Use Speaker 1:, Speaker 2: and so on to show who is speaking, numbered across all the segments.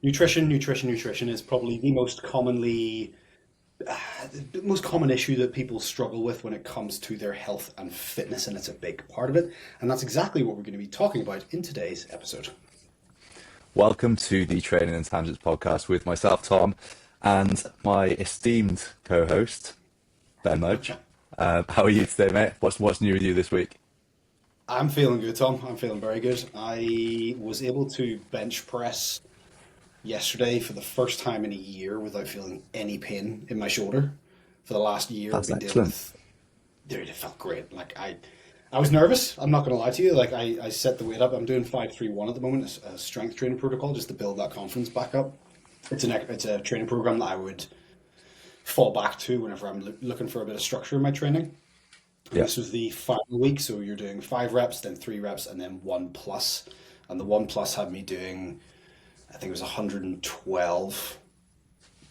Speaker 1: Nutrition is probably the most common issue that people struggle with when it comes to their health and fitness, and it's a big part of it. And that's exactly what we're going to be talking about in today's episode.
Speaker 2: Welcome to the Training and Tangents podcast with myself, Tom, and my esteemed co-host, Ben Mudge. How are you today, mate? What's new with you this week?
Speaker 1: I'm feeling good, Tom. I'm feeling very good. I was able to bench press yesterday for the first time in a year without feeling any pain in my shoulder. For the last year, I've
Speaker 2: That's
Speaker 1: been dealing
Speaker 2: excellent.
Speaker 1: with. Dude, it felt great. I was nervous. I'm not going to lie to you. I set the weight up. I'm doing 5-3-1 at the moment, a strength training protocol just to build that confidence back up. It's a training program that I would fall back to whenever I'm looking for a bit of structure in my training. And
Speaker 2: Yeah,
Speaker 1: this was the final week, so you're doing 5 reps, then 3 reps, and then one plus. And the one plus had me doing, I think it was 112.5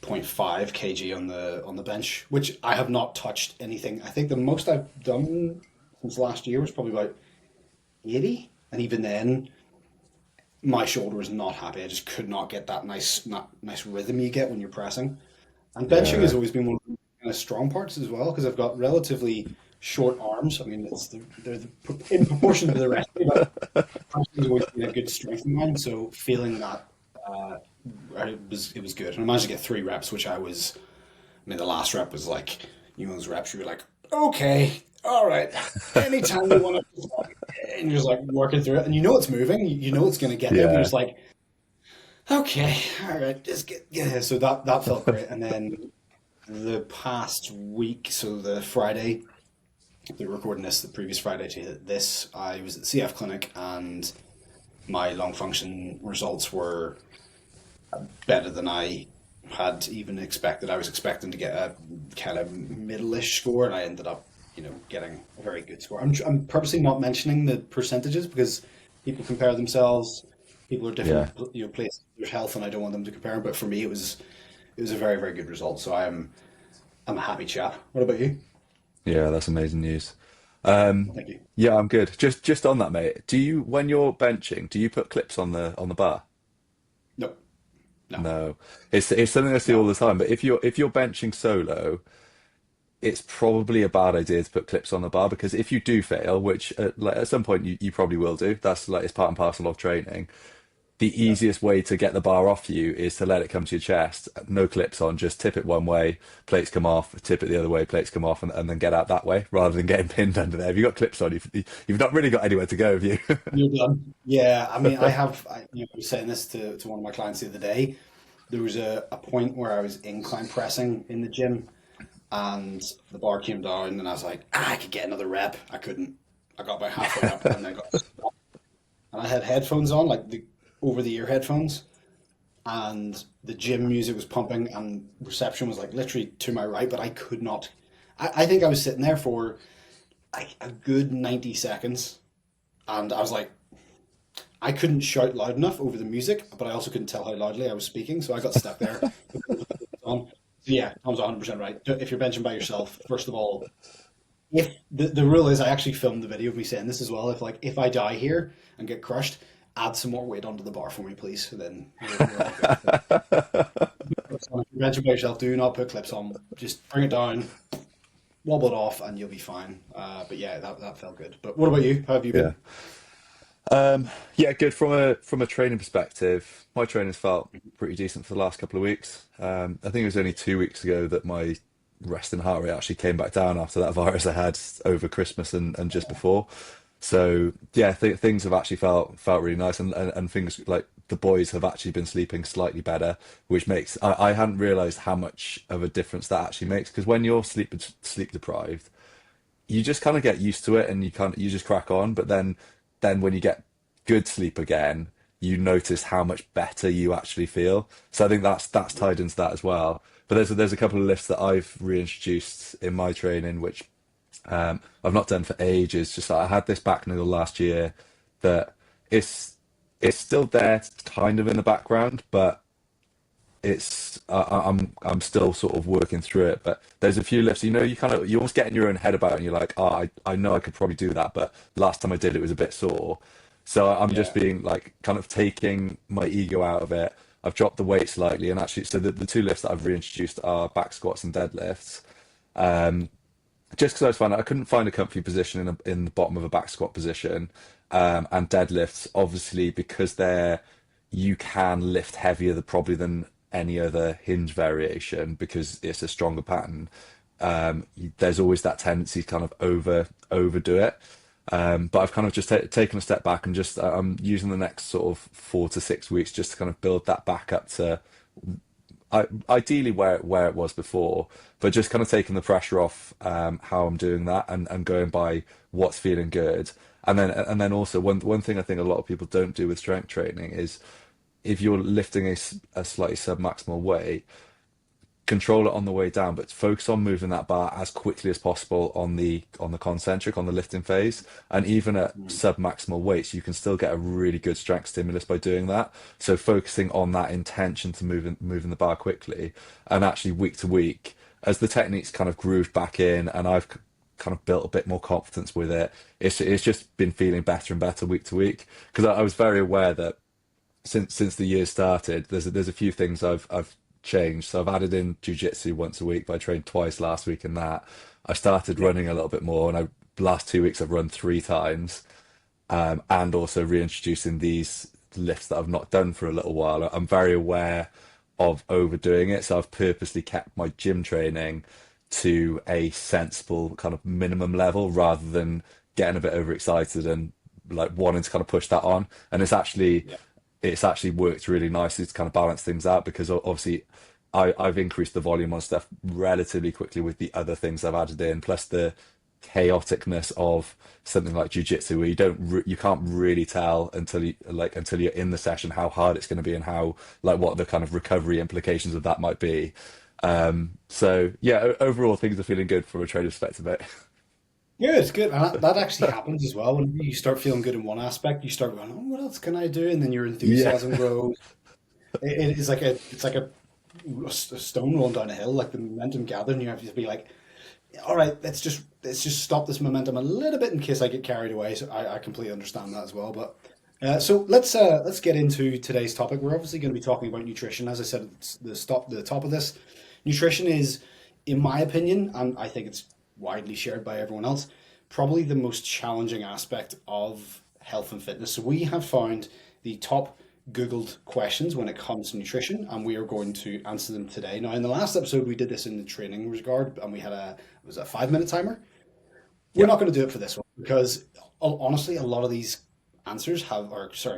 Speaker 1: kg on the bench, which I have not touched anything. I think the most I've done since last year was probably about 80, and even then, my shoulder was not happy. I just could not get that nice rhythm you get when you're pressing. And benching has
Speaker 2: yeah,
Speaker 1: always been one of the kind of strong parts as well because I've got relatively short arms. I mean, in proportion to the rest of me, but pressing has always been a good strength of mine. So feeling that uh, it was good, and I managed to get 3 reps, which I was. I mean, the last rep was like, those reps you were like, okay, all right, anytime you want to, and you're just like working through it, and you know it's moving, you know it's going to get there, but you're
Speaker 2: yeah.
Speaker 1: just like, okay, all right, just get yeah. So that felt great, and then the past week, so the Friday, they're recording this, the previous Friday to this, I was at the CF clinic, and my lung function results were better than I had even expected. I was expecting to get a kind of middle-ish score, and I ended up, getting a very good score. I'm purposely not mentioning the percentages because people compare themselves. People are different,
Speaker 2: Yeah,
Speaker 1: places in their health, and I don't want them to compare. But for me, it was a very, very good result. So I'm a happy chap. What about you?
Speaker 2: yeah. That's amazing news. Um,
Speaker 1: Thank you.
Speaker 2: yeah, I'm good. Just on that, mate. Do you, when you're benching, do you put clips on the bar?
Speaker 1: No, no,
Speaker 2: No, it's something I see all
Speaker 1: no.
Speaker 2: the time. But if you're benching solo, it's probably a bad idea to put clips on the bar because if you do fail, which like at some point you probably will do, that's like it's part and parcel of training. The
Speaker 1: Yeah.
Speaker 2: easiest way to get the bar off you is to let it come to your chest, no clips on, just tip it one way, plates come off, tip it the other way, plates come off, and then get out that way rather than getting pinned under there. If you've got clips on, you've not really got anywhere to go, have you?
Speaker 1: You're done. Yeah, I mean, I was saying this to one of my clients the other day. There was a point where I was incline pressing in the gym, and the bar came down, and I was like, I could get another rep. I couldn't. I got about halfway up, and then I got stuck. And I had headphones on, like the over the ear headphones, and the gym music was pumping, and reception was like literally to my right, but I could not. I think I was sitting there for a good 90 seconds, and I was like, I couldn't shout loud enough over the music, but I also couldn't tell how loudly I was speaking, so I got stuck there. On. So yeah, Tom's 100% right. If you're benching by yourself, first of all, if the rule is, I actually filmed the video of me saying this as well. If I die here and get crushed, add some more weight onto the bar for me, please. Then we're all good. But if you're benching by yourself, do not put clips on. Just bring it down, wobble it off, and you'll be fine. But yeah, that felt good. But what about you? How have you
Speaker 2: Yeah.
Speaker 1: been?
Speaker 2: Yeah, good from a training perspective. My training's felt pretty decent for the last couple of weeks. I think it was only 2 weeks ago that my resting heart rate actually came back down after that virus I had over Christmas and just before. So yeah, things have actually felt really nice, and things like the boys have actually been sleeping slightly better, which makes I hadn't realised how much of a difference that actually makes because when you're sleep deprived you just kind of get used to it and you just crack on. But then when you get good sleep again, you notice how much better you actually feel. So I think that's tied into that as well. But there's a couple of lifts that I've reintroduced in my training, which I've not done for ages. Just like I had this back niggle last year that it's it's still there, kind of in the background, but I'm still sort of working through it, but there's a few lifts, you almost get in your own head about it and you're like, oh, I know I could probably do that, but last time I did it was a bit sore. So I'm just
Speaker 1: Yeah.
Speaker 2: being like kind of taking my ego out of it. I've dropped the weight slightly, and actually, so the two lifts that I've reintroduced are back squats and deadlifts. Um, just because I was finding I couldn't find a comfy position in the bottom of a back squat position, and deadlifts, obviously, because they're you can lift heavier probably than any other hinge variation because it's a stronger pattern. There's always that tendency to kind of overdo it. But I've kind of just taken a step back and just I'm using the next sort of 4 to 6 weeks just to kind of build that back up to ideally where it was before, but just kind of taking the pressure off how I'm doing that and going by what's feeling good. And then also one thing I think a lot of people don't do with strength training is if you're lifting a slightly submaximal weight, control it on the way down, but focus on moving that bar as quickly as possible on the concentric, on the lifting phase. And even at
Speaker 1: Mm.
Speaker 2: sub-maximal weights, you can still get a really good strength stimulus by doing that. So focusing on that intention to moving the bar quickly, and actually week to week, as the techniques kind of grooved back in, and I've kind of built a bit more confidence with it. It's just been feeling better and better week to week because I was very aware that since the year started, there's a few things I've changed. So I've added in jujitsu once a week, but I trained twice last week in that. I started
Speaker 1: Yeah.
Speaker 2: running a little bit more, and last 2 weeks I've run 3 times, and also reintroducing these lifts that I've not done for a little while. I'm very aware of overdoing it, so I've purposely kept my gym training to a sensible kind of minimum level rather than getting a bit overexcited and like wanting to kind of push that on. And
Speaker 1: Yeah.
Speaker 2: it's actually worked really nicely to kind of balance things out because obviously I've increased the volume on stuff relatively quickly with the other things I've added in, plus the chaoticness of something like jujitsu, where you can't really tell until you're in the session how hard it's going to be and how like what the kind of recovery implications of that might be. So yeah, overall things are feeling good from a trainer perspective, mate.
Speaker 1: Good, good. And that actually happens as well. Whenever you start feeling good in one aspect, you start going, "Oh, what else can I do?" And then your
Speaker 2: Yeah.
Speaker 1: enthusiasm grows. It is like a stone rolling down a hill. Like the momentum gathering, you have to be like, "All right, let's just stop this momentum a little bit in case I get carried away." So I completely understand that as well. But so let's get into today's topic. We're obviously going to be talking about nutrition. As I said at the top of this, nutrition is, in my opinion, and I think it's widely shared by everyone else, probably the most challenging aspect of health and fitness. So we have found the top Googled questions when it comes to nutrition, and we are going to answer them today. Now, in the last episode, we did this in the training regard, and we had it was a 5 minute timer. We're
Speaker 2: Yeah.
Speaker 1: not going to do it for this one because honestly, a lot of these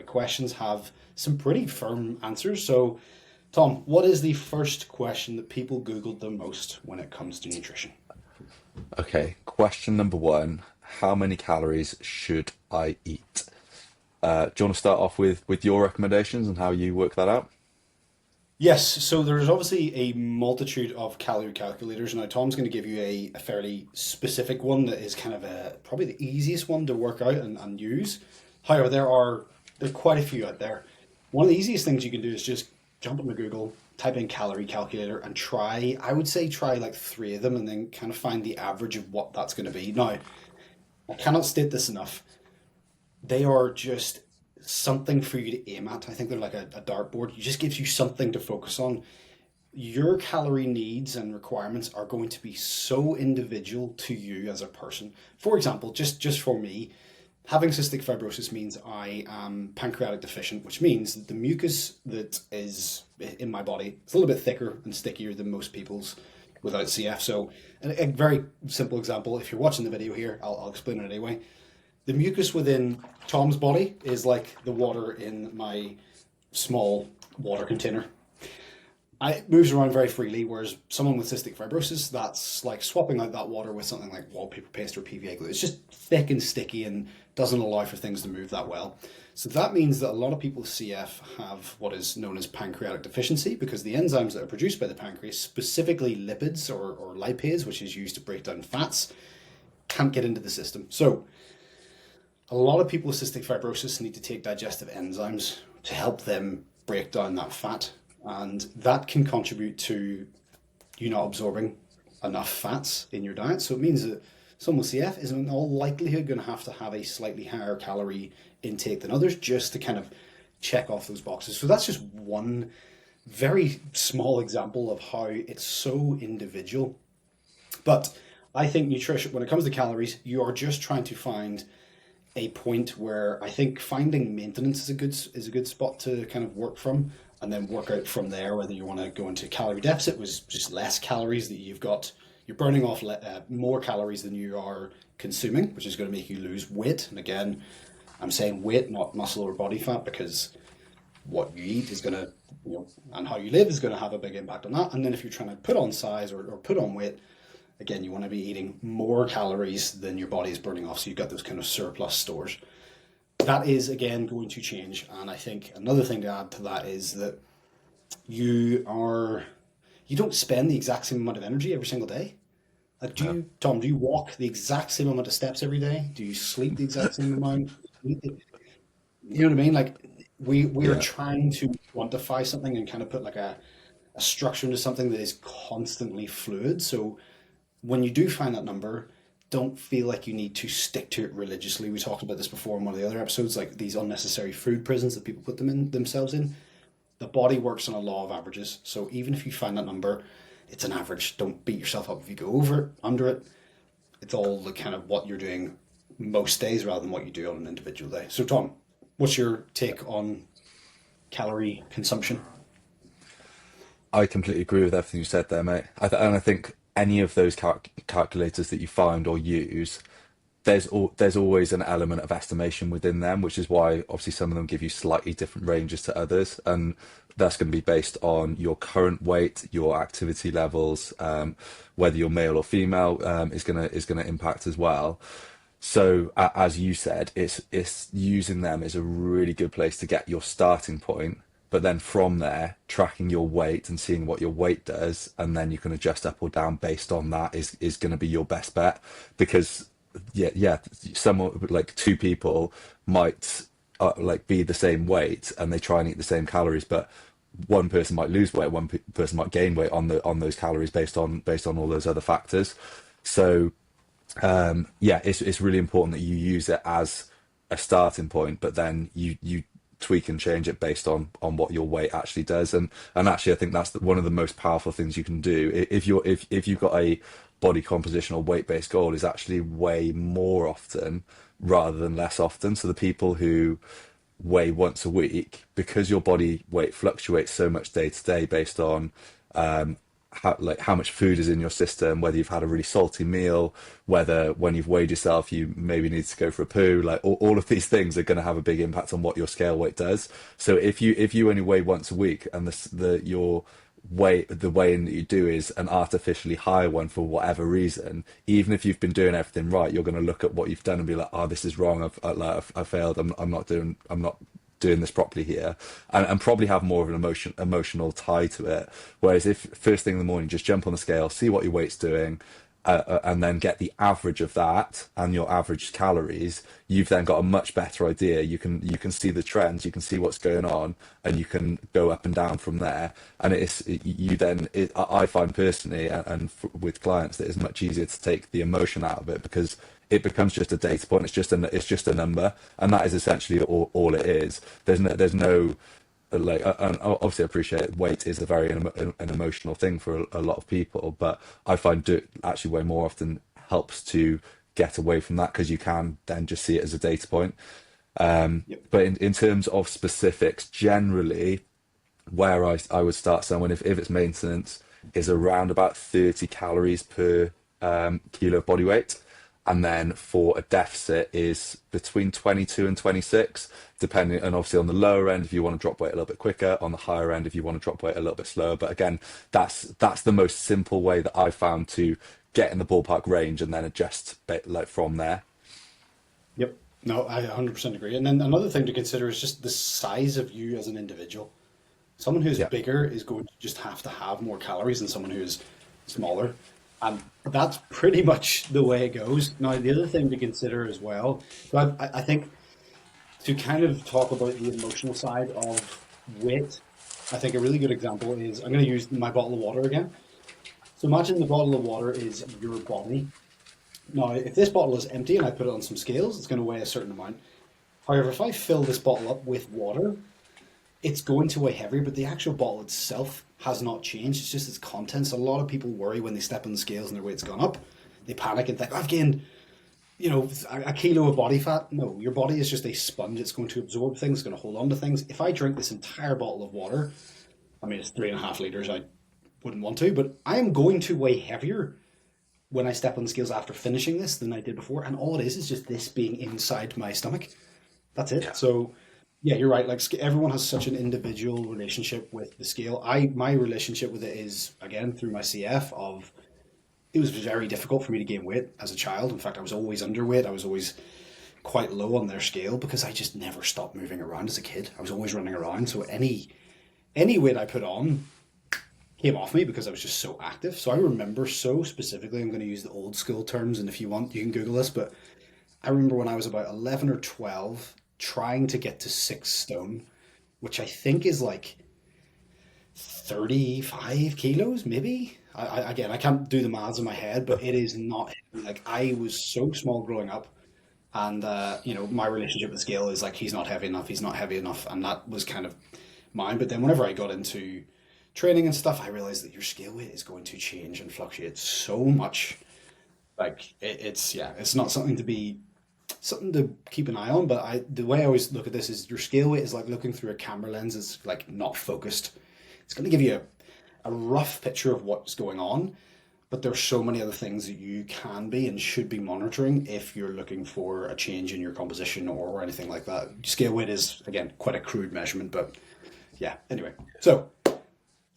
Speaker 1: questions have some pretty firm answers. So, Tom, what is the first question that people Googled the most when it comes to nutrition?
Speaker 2: Okay, question number one, how many calories should I eat? Do you want to start off with your recommendations and how you work that out?
Speaker 1: Yes, so there's obviously a multitude of calorie calculators. Now, Tom's going to give you a fairly specific one that is kind of probably the easiest one to work out and use. However, there are quite a few out there. One of the easiest things you can do is just jump into Google, type in calorie calculator, and try. I would say try like three of them, and then kind of find the average of what that's going to be. Now, I cannot state this enough. They are just something for you to aim at. I think they're like a dartboard. It just gives you something to focus on. Your calorie needs and requirements are going to be so individual to you as a person. For example, just for me, having cystic fibrosis means I am pancreatic deficient, which means that the mucus that is in my body is a little bit thicker and stickier than most people's without CF. So, a very simple example, if you're watching the video here, I'll explain it anyway. The mucus within Tom's body is like the water in my small water container. It moves around very freely, whereas someone with cystic fibrosis, that's like swapping out that water with something like wallpaper paste or PVA glue. It's just thick and sticky and doesn't allow for things to move that well. So that means that a lot of people with CF have what is known as pancreatic deficiency because the enzymes that are produced by the pancreas, specifically lipids or lipase, which is used to break down fats, can't get into the system. So a lot of people with cystic fibrosis need to take digestive enzymes to help them break down that fat, and that can contribute to you not absorbing enough fats in your diet. So it means that someone with CF is in all likelihood going to have a slightly higher calorie intake than others just to kind of check off those boxes. So that's just one very small example of how it's so individual. But I think nutrition, when it comes to calories, you are just trying to find a point where I think finding maintenance is a good spot to kind of work from, and then work out from there. Whether you want to go into calorie deficit, was just less calories that you're burning off more calories than you are consuming, which is going to make you lose weight. And again, I'm saying weight, not muscle or body fat, because what you eat is going to, and how you live is going to have a big impact on that. And then if you're trying to put on size or put on weight, again, you want to be eating more calories than your body is burning off. So you've got those kind of surplus stores. That is, again, going to change. And I think another thing to add to that is that you don't spend the exact same amount of energy every single day. Like,
Speaker 2: No.
Speaker 1: Tom, do you walk the exact same amount of steps every day? Do you sleep the exact same amount? You know what I mean? Like, we are
Speaker 2: Yeah.
Speaker 1: trying to quantify something and kind of put like a structure into something that is constantly fluid. So when you do find that number, don't feel like you need to stick to it religiously. We talked about this before in one of the other episodes, like these unnecessary food prisons that people put themselves in. The body works on a law of averages. So even if you find that number, it's an average. Don't beat yourself up if you go over it, under it. It's all the kind of what you're doing most days rather than what you do on an individual day. So Tom, what's your take on calorie consumption?
Speaker 2: I completely agree with everything you said there, mate. And I think any of those calculators that you find or use, there's always an element of estimation within them, which is why obviously some of them give you slightly different ranges to others, and that's going to be based on your current weight, your activity levels, whether you're male or female, is gonna impact as well. So as you said, it's using them is a really good place to get your starting point. But then from there, tracking your weight and seeing what your weight does, and then you can adjust up or down based on that is going to be your best bet. Because yeah, someone like two people might like be the same weight and they try and eat the same calories, but one person might lose weight, person might gain weight on those calories based on all those other factors. So yeah, it's really important that you use it as a starting point, but then you tweak and change it based on what your weight actually does. And actually, I think that's one of the most powerful things you can do. If you've got a body composition or weight based goal, is actually weigh more often rather than less often. So the people who weigh once a week, because your body weight fluctuates so much day to day based on how much food is in your system, whether you've had a really salty meal, whether when you've weighed yourself you maybe need to go for a poo, like all of these things are going to have a big impact on what your scale weight does. So if you only weigh once a week and your weight, the weighing that you do is an artificially higher one for whatever reason, even if you've been doing everything right, you're going to look at what you've done and be like, oh, this is wrong, I failed, I'm not doing this properly here, and probably have more of an emotional tie to it. Whereas if first thing in the morning, just jump on the scale, see what your weight's doing, and then get the average of that and your average calories, you've then got a much better idea. You can see the trends, you can see what's going on, and you can go up and down from there. And I find personally, with clients, that it's much easier to take the emotion out of it, because it becomes just a data point. It's just a number, and that is essentially all it is. There's no like, and obviously I appreciate weight is a very an emotional thing for a lot of people, but I find it actually way more often helps to get away from that, because you can then just see it as a data point.
Speaker 1: Yep.
Speaker 2: But in terms of specifics, generally where I would start someone, if it's maintenance, is around about 30 calories per kilo of body weight. And then for a deficit is between 22 and 26, depending, and obviously on the lower end if you want to drop weight a little bit quicker, on the higher end if you want to drop weight a little bit slower. But again, that's the most simple way that I found to get in the ballpark range and then adjust like from there.
Speaker 1: Yep. No, I 100% agree. And then another thing to consider is just the size of you as an individual. Someone who's
Speaker 2: Yeah.
Speaker 1: bigger is going to just have to have more calories than someone who's smaller. And that's pretty much the way it goes. Now, the other thing to consider as well, so I think to kind of talk about the emotional side of weight, I think a really good example is I'm going to use my bottle of water again. So imagine the bottle of water is your body. Now, if this bottle is empty and I put it on some scales, it's going to weigh a certain amount. However, if I fill this bottle up with water, it's going to weigh heavier, but the actual bottle itself has not changed. It's just its contents. A lot of people worry when they step on the scales and their weight's gone up. They panic and think, I've gained, a kilo of body fat. No, your body is just a sponge. It's going to absorb things, it's going to hold on to things. If I drink this entire bottle of water, I mean, it's 3.5 liters. I wouldn't want to, but I am going to weigh heavier when I step on the scales after finishing this than I did before. And all it is just this being inside my stomach. That's it.
Speaker 2: Yeah.
Speaker 1: So, yeah, you're right. Like everyone has such an individual relationship with the scale. My relationship with it is again through my CF. Of it was very difficult for me to gain weight as a child. In fact, I was always underweight. I was always quite low on their scale because I just never stopped moving around as a kid. I was always running around. So any weight I put on came off me because I was just so active. So I remember so specifically. I'm going to use the old school terms, and if you want, you can Google this. But I remember when I was about 11 or 12, trying to get to 6 stone, which I think is like 35 kilos, maybe. Again, I can't do the maths in my head, but it is not heavy. Like I was so small growing up, and my relationship with scale is like he's not heavy enough, he's not heavy enough, and that was kind of mine. But then whenever I got into training and stuff, I realized that your scale weight is going to change and fluctuate so much. Like it's yeah, it's not something to keep an eye on. But the way I always look at this is your scale weight is like looking through a camera lens. It's like not focused. It's going to give you a rough picture of what's going on, but there's so many other things that you can be and should be monitoring if you're looking for a change in your composition or anything like that. Scale weight is again quite a crude measurement, but yeah. Anyway, so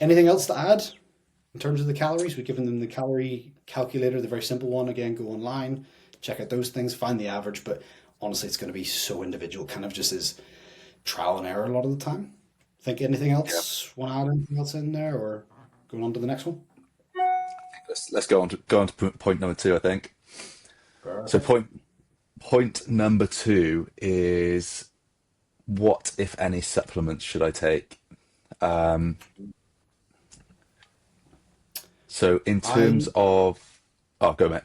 Speaker 1: anything else to add in terms of the calories? We've given them the calorie calculator, the very simple one. Again, go online, check out those things, find the average. But honestly, it's going to be so individual, kind of just as trial and error a lot of the time. Think anything
Speaker 2: Yeah.
Speaker 1: else? Want to add anything else in there, or going on to the next one?
Speaker 2: Let's go on to point number two, I think. So
Speaker 1: Perfect.
Speaker 2: point number two is what, if any, supplements should I take? Um, so in terms
Speaker 1: I
Speaker 2: of, oh, go mate.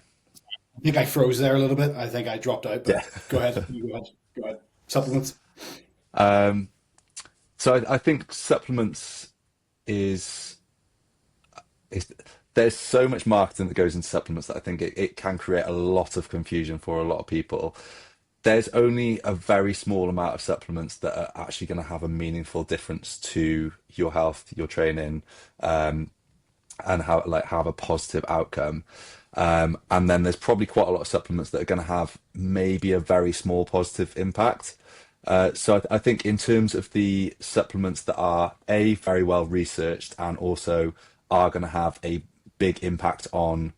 Speaker 1: think I froze there a little bit. I think I dropped out, but
Speaker 2: Yeah.
Speaker 1: go ahead. You go ahead. Go ahead. Supplements.
Speaker 2: Um, so I think supplements is is there's so much marketing that goes into supplements that I think it can create a lot of confusion for a lot of people. There's only a very small amount of supplements that are actually going to have a meaningful difference to your health, your training, um, and how like have a positive outcome. And then there's probably quite a lot of supplements that are going to have maybe a very small positive impact. So I think in terms of the supplements that are a very well researched and also are going to have a big impact on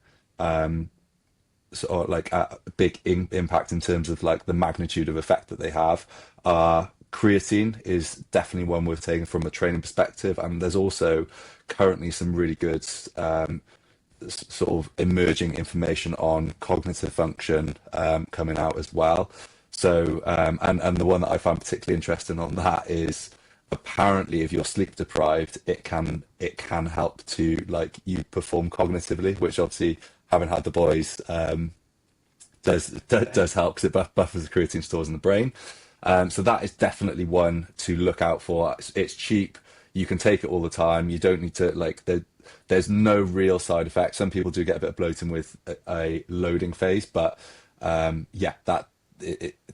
Speaker 2: sort of like a big impact in terms of like the magnitude of effect that they have. Creatine is definitely one worth taking from a training perspective, and there's also currently some really good sort of emerging information on cognitive function coming out as well. So and the one that I find particularly interesting on that is apparently if you're sleep deprived, it can help to like you perform cognitively, which obviously having had the boys does help because it buffers the creatine stores in the brain. So that is definitely one to look out for. It's cheap. You can take it all the time. You don't need to like there's no real side effects. Some people do get a bit of bloating with a loading phase, but yeah,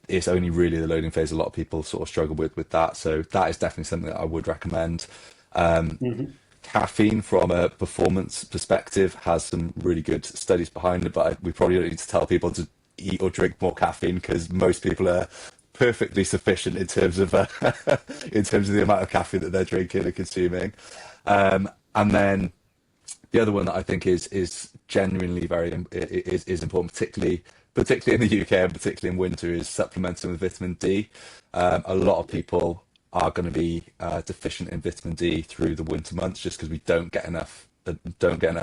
Speaker 2: it's only really the loading phase a lot of people sort of struggle with that. So that is definitely something that I would recommend. Um,
Speaker 1: Hmm.
Speaker 2: Caffeine from a performance perspective has some really good studies behind it, but we probably don't need to tell people to eat or drink more caffeine because most people are perfectly sufficient in terms of in terms of the amount of caffeine that they're drinking and consuming. And then the other one that I think is genuinely is important, particularly in the UK and particularly in winter, is supplementing with vitamin D. A lot of people are going to be deficient in vitamin D through the winter months just because we don't get enough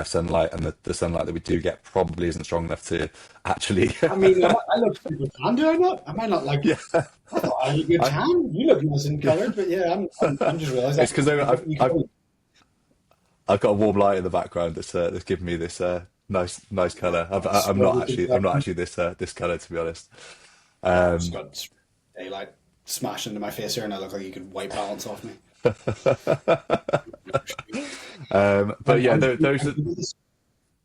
Speaker 2: sunlight, and the sunlight that we do get probably isn't strong enough to actually.
Speaker 1: I mean, I look super tan, do I not? Am I not like?
Speaker 2: Yeah,
Speaker 1: I thought I had a good
Speaker 2: I,
Speaker 1: tan. You look nice and coloured, but yeah, I'm just realising
Speaker 2: it's
Speaker 1: that
Speaker 2: because
Speaker 1: you can only.
Speaker 2: I've got a warm light in the background that's giving me this nice color. I'm not actually this color, to be honest.
Speaker 1: I've just
Speaker 2: Um,
Speaker 1: got daylight smashed into my face here, and I look like you could white balance off me.
Speaker 2: But yeah,
Speaker 1: Honestly,
Speaker 2: those are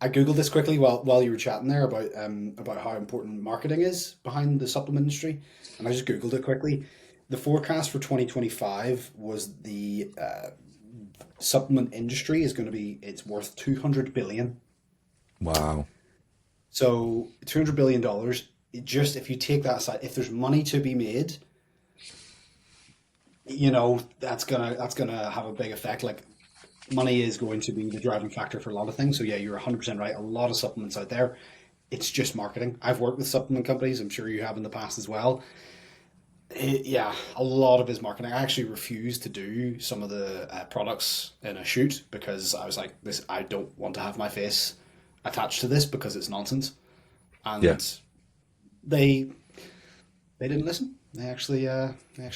Speaker 1: I googled this quickly while you were chatting there about how important marketing is behind the supplement industry, and I just googled it quickly. The forecast for 2025 was the supplement industry is going to be it's worth 200 billion.
Speaker 2: wow.
Speaker 1: So $200 billion. Just if you take that aside, if there's money to be made, that's gonna have a big effect. Like money is going to be the driving factor for a lot of things. So yeah, you're 100% right. A lot of supplements out there, it's just marketing. I've worked with supplement companies. I'm sure you have in the past as well. Yeah, a lot of his marketing. I actually refused to do some of the products in a shoot because I was like, this. I don't want to have my face attached to this because it's nonsense.
Speaker 2: Yeah.
Speaker 1: And they they didn't listen. They actually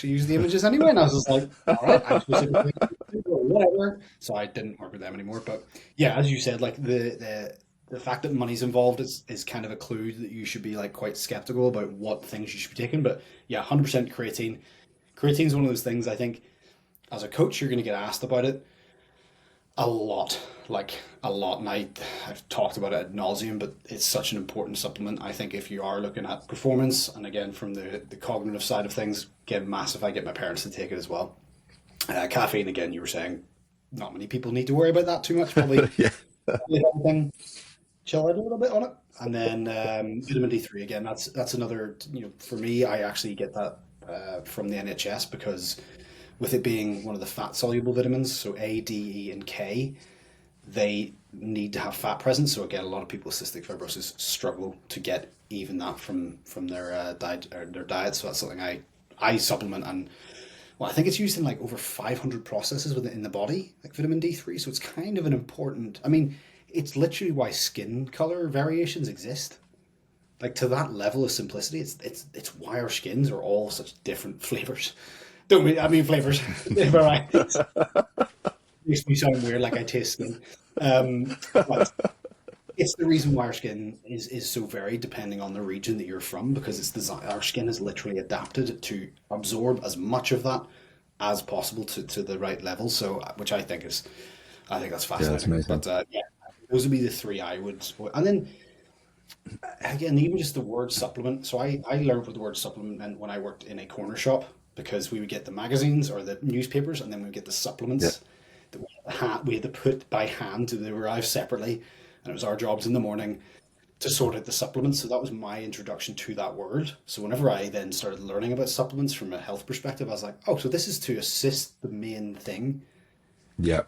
Speaker 1: used the images anyway, and I was just like, all right, I'm specifically or whatever. So I didn't work with them anymore. But yeah, as you said, like the fact that money's involved is kind of a clue that you should be like quite skeptical about what things you should be taking. But yeah, 100% creatine. Creatine is one of those things I think as a coach you're going to get asked about it a lot, like a lot. And I've talked about it ad nauseum, but it's such an important supplement. I think if you are looking at performance, and again from the cognitive side of things, get massive. I get my parents to take it as well. Caffeine, again, you were saying, not many people need to worry about that too much.
Speaker 2: Yeah.
Speaker 1: Probably everything, chill out a little bit on it. And then vitamin D3 again. That's another. For me, I actually get that from the NHS because with it being one of the fat soluble vitamins, so A, D, E, and K, they need to have fat present. So again, a lot of people with cystic fibrosis struggle to get even that from their diet or their diet. So that's something I supplement, and well, I think it's used in like over 500 processes within the body, like vitamin D3. So it's kind of an important. I mean, it's literally why skin color variations exist. Like to that level of simplicity, it's why our skins are all such different flavors. Don't mean I mean flavors. Right. Makes me sound weird, like I taste skin. But it's the reason why our skin is so varied depending on the region that you're from, because it's designed, our skin is literally adapted to absorb as much of that as possible to the right level. So, which I think that's
Speaker 2: Yeah, that's
Speaker 1: fascinating.
Speaker 2: amazing.
Speaker 1: But yeah, those would be the three I would. And then again, even just the word supplement. So I learned what the word supplement meant when I worked in a corner shop because we would get the magazines or the newspapers, and then we would get the
Speaker 2: Yeah.
Speaker 1: supplements that we had to put by hand. They would arrive separately, and it was our jobs in the morning to sort out the supplements. So that was my introduction to that word. So whenever I then started learning about supplements from a health perspective, I was like, oh, so this is to assist the main thing.
Speaker 2: Yeah.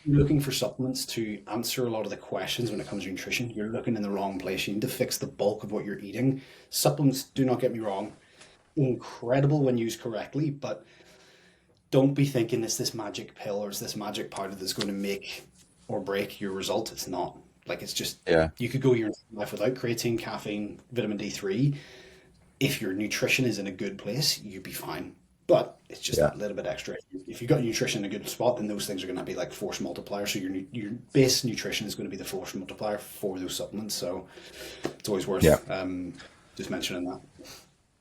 Speaker 1: You're looking for supplements to answer a lot of the questions when it comes to nutrition. You're looking in the wrong place. You need to fix the bulk of what you're eating. Supplements, do not get me wrong, incredible when used correctly, but don't be thinking it's this magic pill or it's this magic powder that's going to make or break your result. It's not. Like it's just
Speaker 2: Yeah.
Speaker 1: you could go your life without creatine, caffeine, vitamin D3. If your nutrition is in a good place, you'd be fine. But it's just
Speaker 2: Yeah.
Speaker 1: that little bit extra. If you've got nutrition in a good spot, then those things are going to be like force multipliers. So your base nutrition is going to be the force multiplier for those supplements. So it's always
Speaker 2: Yeah.
Speaker 1: worth just mentioning that.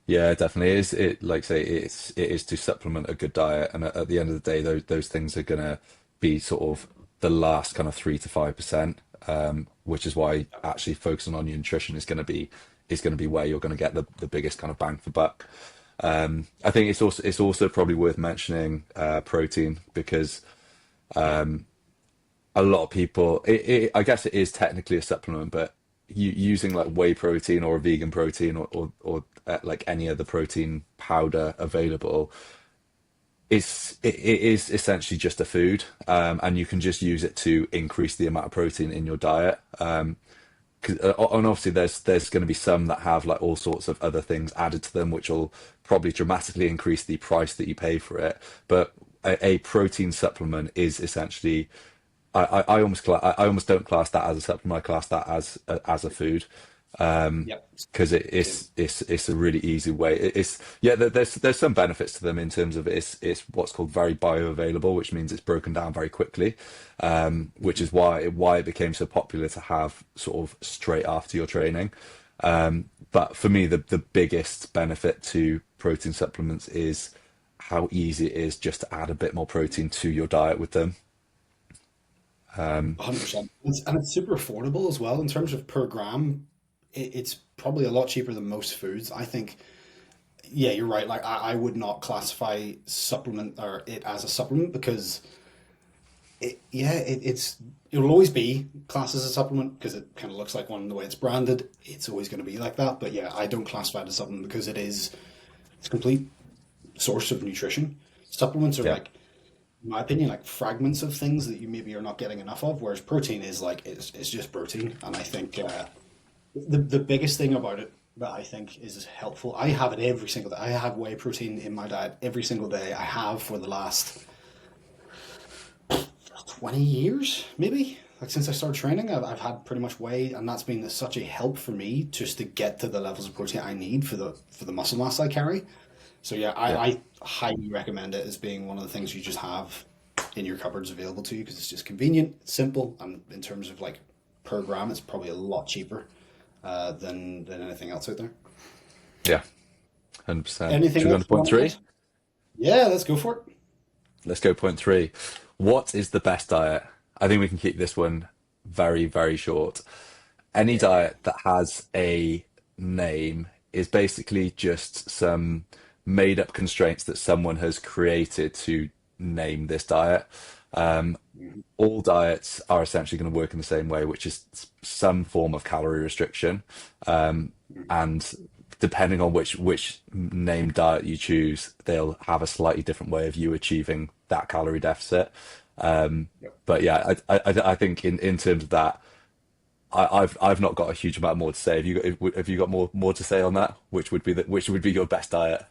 Speaker 2: Yeah, definitely. It is it like say it is to supplement a good diet, and at the end of the day, those things are gonna be sort of the last kind of 3 to 5%, which is why actually focusing on your nutrition is gonna be where you're gonna get the biggest kind of bang for buck. I think it's also probably worth mentioning protein because a lot of people I guess it is technically a supplement, but using like whey protein or a vegan protein or like any other protein powder available it is essentially just a food, and you can just use it to increase the amount of protein in your diet. 'Cause and obviously there's going to be some that have like all sorts of other things added to them, which will probably dramatically increase the price that you pay for it. But a protein supplement is essentially I almost I almost don't class that as a supplement. I class that as a food,
Speaker 1: Yep.
Speaker 2: because
Speaker 1: Same.
Speaker 2: it's a really easy way. It's yeah, there's some benefits to them in terms of it's what's called very bioavailable, which means it's broken down very quickly, which is why it became so popular to have sort of straight after your training. But for me, the biggest benefit to protein supplements is how easy it is just to add a bit more protein to your diet with them.
Speaker 1: 100%. And it's super affordable as well in terms of per gram. It's probably a lot cheaper than most foods. I think, yeah, you're right. Like, I would not classify supplement or it as a supplement because it'll always be classed as a supplement because it kind of looks like one the way it's branded. It's always going to be like that. But yeah, I don't classify it as a supplement because it's a complete source of nutrition. Supplements are
Speaker 2: Yeah.
Speaker 1: like, in my opinion, like fragments of things that you maybe are not getting enough of, whereas protein is like it's just protein. And I think the biggest thing about it that I think is helpful, I have it every single day. I have whey protein in my diet every single day. I have for the last 20 years, maybe. Like since I started training, I've had pretty much whey, and that's been such a help for me just to get to the levels of protein I need for the muscle mass I carry. So yeah,
Speaker 2: Yeah.
Speaker 1: I highly recommend it as being one of the things you just have in your cupboards available to you because it's just convenient, it's simple, and in terms of like per gram, it's probably a lot cheaper than anything else out there.
Speaker 2: Yeah. 100%. Should
Speaker 1: Anything
Speaker 2: we go on
Speaker 1: else
Speaker 2: to
Speaker 1: you
Speaker 2: point
Speaker 1: want to add?
Speaker 2: three?
Speaker 1: Yeah, let's go for it.
Speaker 2: Let's go point three. What is the best diet? I think we can keep this one very, very short. Any
Speaker 1: Yeah.
Speaker 2: diet that has a name is basically just some made up constraints that someone has created to name this diet. Um,
Speaker 1: Mhm.
Speaker 2: all diets are essentially going to work in the same way, which is some form of calorie restriction.
Speaker 1: Mhm.
Speaker 2: And depending on which named diet you choose, they'll have a slightly different way of you achieving that calorie deficit.
Speaker 1: Yep.
Speaker 2: But yeah, I think in terms of that, I've not got a huge amount more to say. Have you got more to say on that? Which would be your best diet?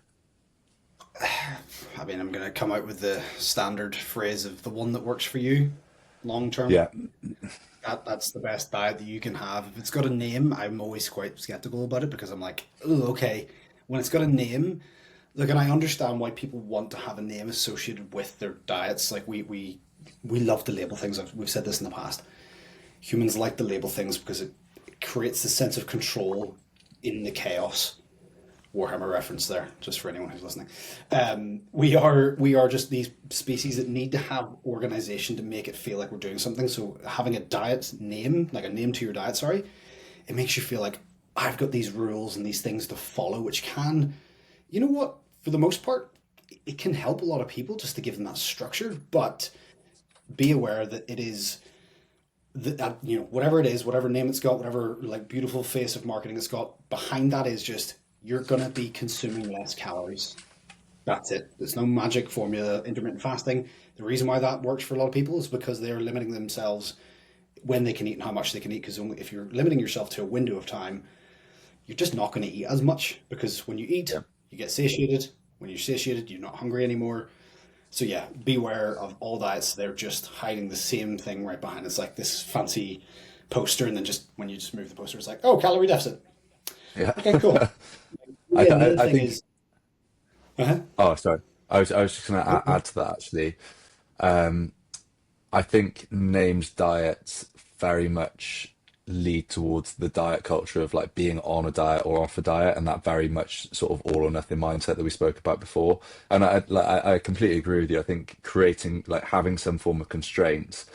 Speaker 1: I mean, I'm going to come out with the standard phrase of the one that works for you long term.
Speaker 2: Yeah,
Speaker 1: That's the best diet that you can have. If it's got a name, I'm always quite skeptical about it because I'm like, oh, okay. When it's got a name, look, and I understand why people want to have a name associated with their diets. Like we love to label things. We've said this in the past. Humans like to label things because it creates the sense of control in the chaos. Warhammer reference there, just for anyone who's listening. We are just these species that need to have organization to make it feel like we're doing something. So having a diet name, like a name to your diet, sorry, it makes you feel like I've got these rules and these things to follow, which can, you know what, for the most part, it can help a lot of people just to give them that structure. But be aware that it is that whatever it is, whatever name it's got, whatever like beautiful face of marketing it's got, behind that is just you're gonna be consuming less calories. That's it. There's no magic formula. Intermittent fasting. The reason why that works for a lot of people is because they're limiting themselves when they can eat and how much they can eat. Because if you're limiting yourself to a window of time, you're just not going to eat as much. Because when you eat,
Speaker 2: yeah,
Speaker 1: you get satiated. When you're satiated, you're not hungry anymore. So yeah, beware of all diets. They're just hiding the same thing right behind. It's like this fancy poster, and then just when you just move the poster, it's like, oh, calorie deficit.
Speaker 2: yeah.
Speaker 1: Okay, cool.
Speaker 2: I,
Speaker 1: Yeah,
Speaker 2: th
Speaker 1: another
Speaker 2: I
Speaker 1: thing
Speaker 2: think.
Speaker 1: is, uh
Speaker 2: Oh, sorry. I was just going to add to that actually. Um, I think named diets very much lead towards the diet culture of like being on a diet or off a diet, and that very much sort of all or nothing mindset that we spoke about before. And I completely agree with you. I think creating like having some form of constraints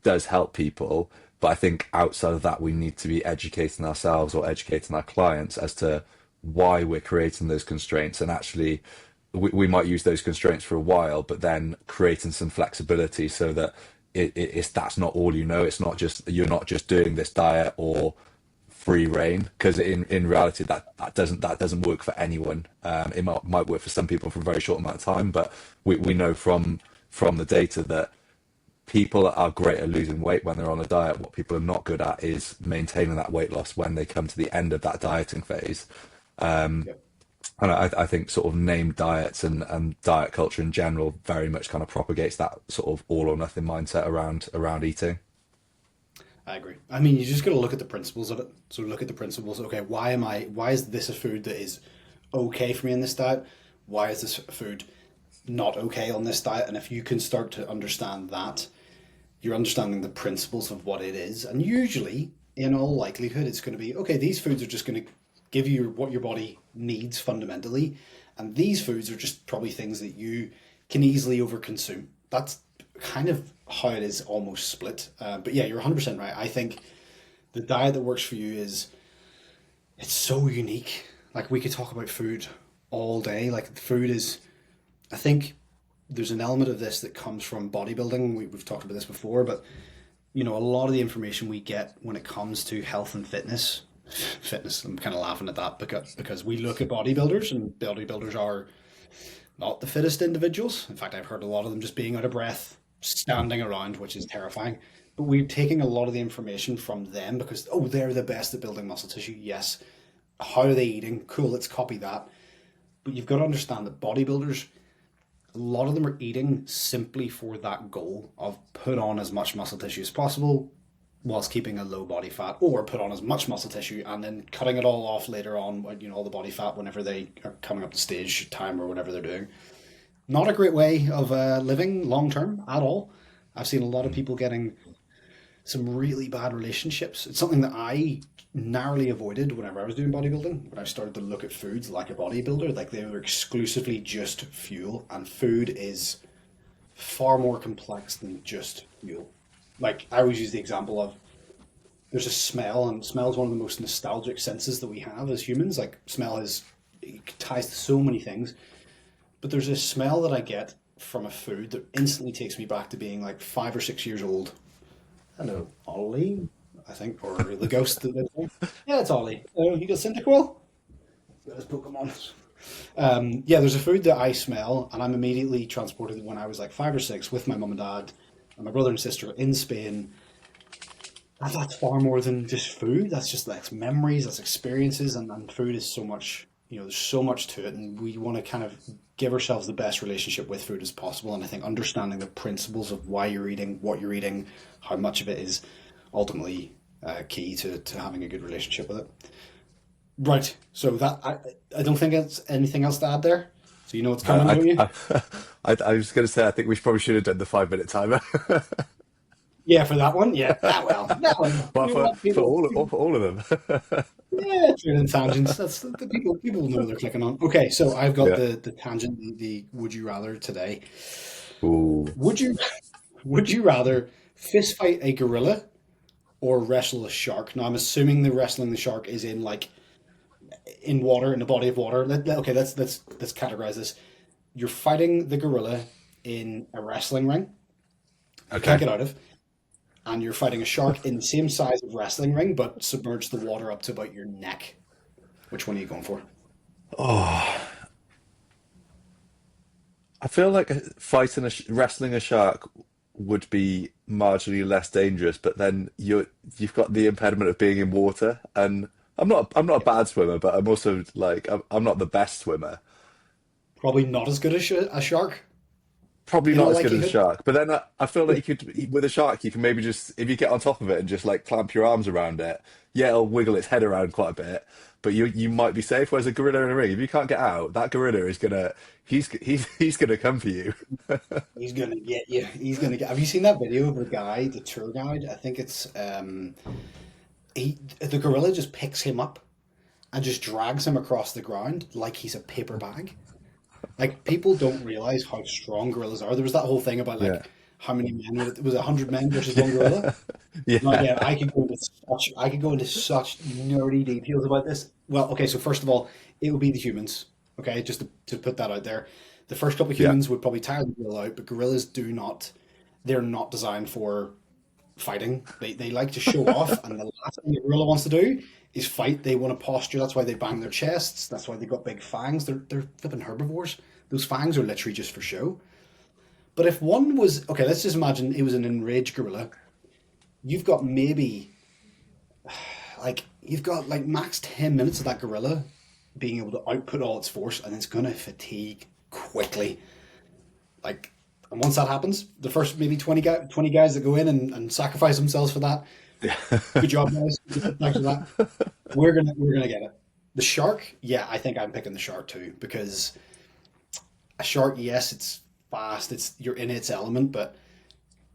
Speaker 2: does help people, but I think outside of that, we need to be educating ourselves or educating our clients as to why we're creating those constraints. And actually, we might use those constraints for a while, but then creating some flexibility so that it's that's not all you know. It's not just you're not just doing this diet or free reign, because in reality that doesn't work for anyone. It might work for some people for a very short amount of time, but we know from the data that people are great at losing weight when they're on a diet. What people are not good at is maintaining that weight loss when they come to the end of that dieting phase.
Speaker 1: Yep.
Speaker 2: And I think sort of named diets and diet culture in general very much kind of propagates that sort of all or nothing mindset around eating.
Speaker 1: I agree. I mean, you just got to look at the principles of it. So look at the principles. Okay, why is this a food that is okay for me in this diet? Why is this food not okay on this diet? And if you can start to understand that, you're understanding the principles of what it is. And usually, in all likelihood, it's going to be, okay, these foods are just going to give you what your body needs fundamentally. And these foods are just probably things that you can easily overconsume. That's kind of how it is almost split. But yeah, you're 100% right. I think the diet that works for you is it's so unique. Like we could talk about food all day. Like food is, I think there's an element of this that comes from bodybuilding. We've talked about this before, but a lot of the information we get when it comes to health and fitness, I'm kind of laughing at that because we look at bodybuilders and bodybuilders are not the fittest individuals. In fact, I've heard a lot of them just being out of breath, standing around, which is terrifying. But we're taking a lot of the information from them because, oh, they're the best at building muscle tissue. Yes. How are they eating? Cool, let's copy that. But you've got to understand that bodybuilders, a lot of them are eating simply for that goal of put on as much muscle tissue as possible whilst keeping a low body fat, or put on as much muscle tissue and then cutting it all off later on, all the body fat whenever they are coming up to stage time or whatever they're doing. Not a great way of living long term at all. I've seen a lot of people getting some really bad relationships. It's something that I narrowly avoided whenever I was doing bodybuilding. When I started to look at foods like a bodybuilder, like they were exclusively just fuel, and food is far more complex than just fuel. Like I always use the example of there's a smell, and smell is one of the most nostalgic senses that we have as humans. Like smell is it ties to so many things, but there's a smell that I get from a food that instantly takes me back to being like 5 or 6 years old. Hello, Ollie, I think, or the ghost that lives there. Yeah, it's Ollie. Oh, you got Cyndaquil? Got his Pokemon. Yeah, there's a food that I smell, and I'm immediately transported when I was like 5 or 6 with my mum and dad and my brother and sister in Spain. And that's far more than just food. That's memories, that's experiences, and food is so much. There's so much to it, and we want to kind of give ourselves the best relationship with food as possible. And I think understanding the principles of why you're eating, what you're eating, how much of it is ultimately key to having a good relationship with it. Right. So that I don't think it's anything else to add there. So you know what's coming,
Speaker 2: I,
Speaker 1: don't you?
Speaker 2: I, I was going to say, I think we probably should have done the 5 minute timer.
Speaker 1: Yeah, for that one. Yeah. Ah, well, that one.
Speaker 2: Well,
Speaker 1: You know what?
Speaker 2: for
Speaker 1: People,
Speaker 2: all
Speaker 1: people
Speaker 2: for all of them.
Speaker 1: yeah, trading tangents. That's the people. People know what they're clicking on. Okay, so I've got
Speaker 2: Yeah.
Speaker 1: the tangent, the would you rather today.
Speaker 2: Ooh.
Speaker 1: Would you would you rather fist fight a gorilla or wrestle a shark? Now I'm assuming the wrestling the shark is in like in water, in a body of water. Okay, let's categorize this. You're fighting the gorilla in a wrestling ring. You can't
Speaker 2: Okay.
Speaker 1: get out of, and you're fighting a shark in the same size of wrestling ring, but submerge the water up to about your neck. Which one are you going for?
Speaker 2: Oh, I feel like wrestling a shark would be marginally less dangerous, but then you've got the impediment of being in water, and I'm not a bad swimmer, but I'm also like I'm not the best swimmer.
Speaker 1: Probably not as good as a shark,
Speaker 2: Probably
Speaker 1: in
Speaker 2: not
Speaker 1: all
Speaker 2: as good as a
Speaker 1: likelihood.
Speaker 2: shark, but then I feel like you could, with a shark, you can maybe just, if you get on top of it and just like clamp your arms around it, yeah, it'll wiggle its head around quite a bit, but you might be safe. Whereas a gorilla in a ring, if you can't get out, that gorilla is gonna, he's gonna come for you.
Speaker 1: He's gonna get you. He's gonna get. Have you seen that video of the guy, the tour guide? I think it's the gorilla just picks him up and just drags him across the ground like he's a paper bag. Like people don't realize how strong gorillas are. There was that whole thing about
Speaker 2: Yeah.
Speaker 1: like how many men was it 100 men versus one gorilla? Now
Speaker 2: Yeah.
Speaker 1: again, I could go into such nerdy details about this. Well, okay, so first of all, it would be the humans. Okay, just to put that out there. The first couple of
Speaker 2: Yeah.
Speaker 1: humans would probably tire the gorilla out, but gorillas do not. They're not designed for fighting. They like to show off, and the last thing a gorilla wants to do is fight. They want to posture. That's why they bang their chests. That's why they've got big fangs. They're flipping herbivores. Those fangs are literally just for show. But if one was okay, let's just imagine it was an enraged gorilla. You've got maybe you've got like max 10 minutes of that gorilla being able to output all its force, and it's gonna fatigue quickly. Like, and once that happens, the first maybe 20 guys that go in and sacrifice themselves for that, good job, guys. Thanks for that. We're gonna get it. The shark, yeah, I think I'm picking the shark too because a shark, yes, it's fast, it's you're in its element, but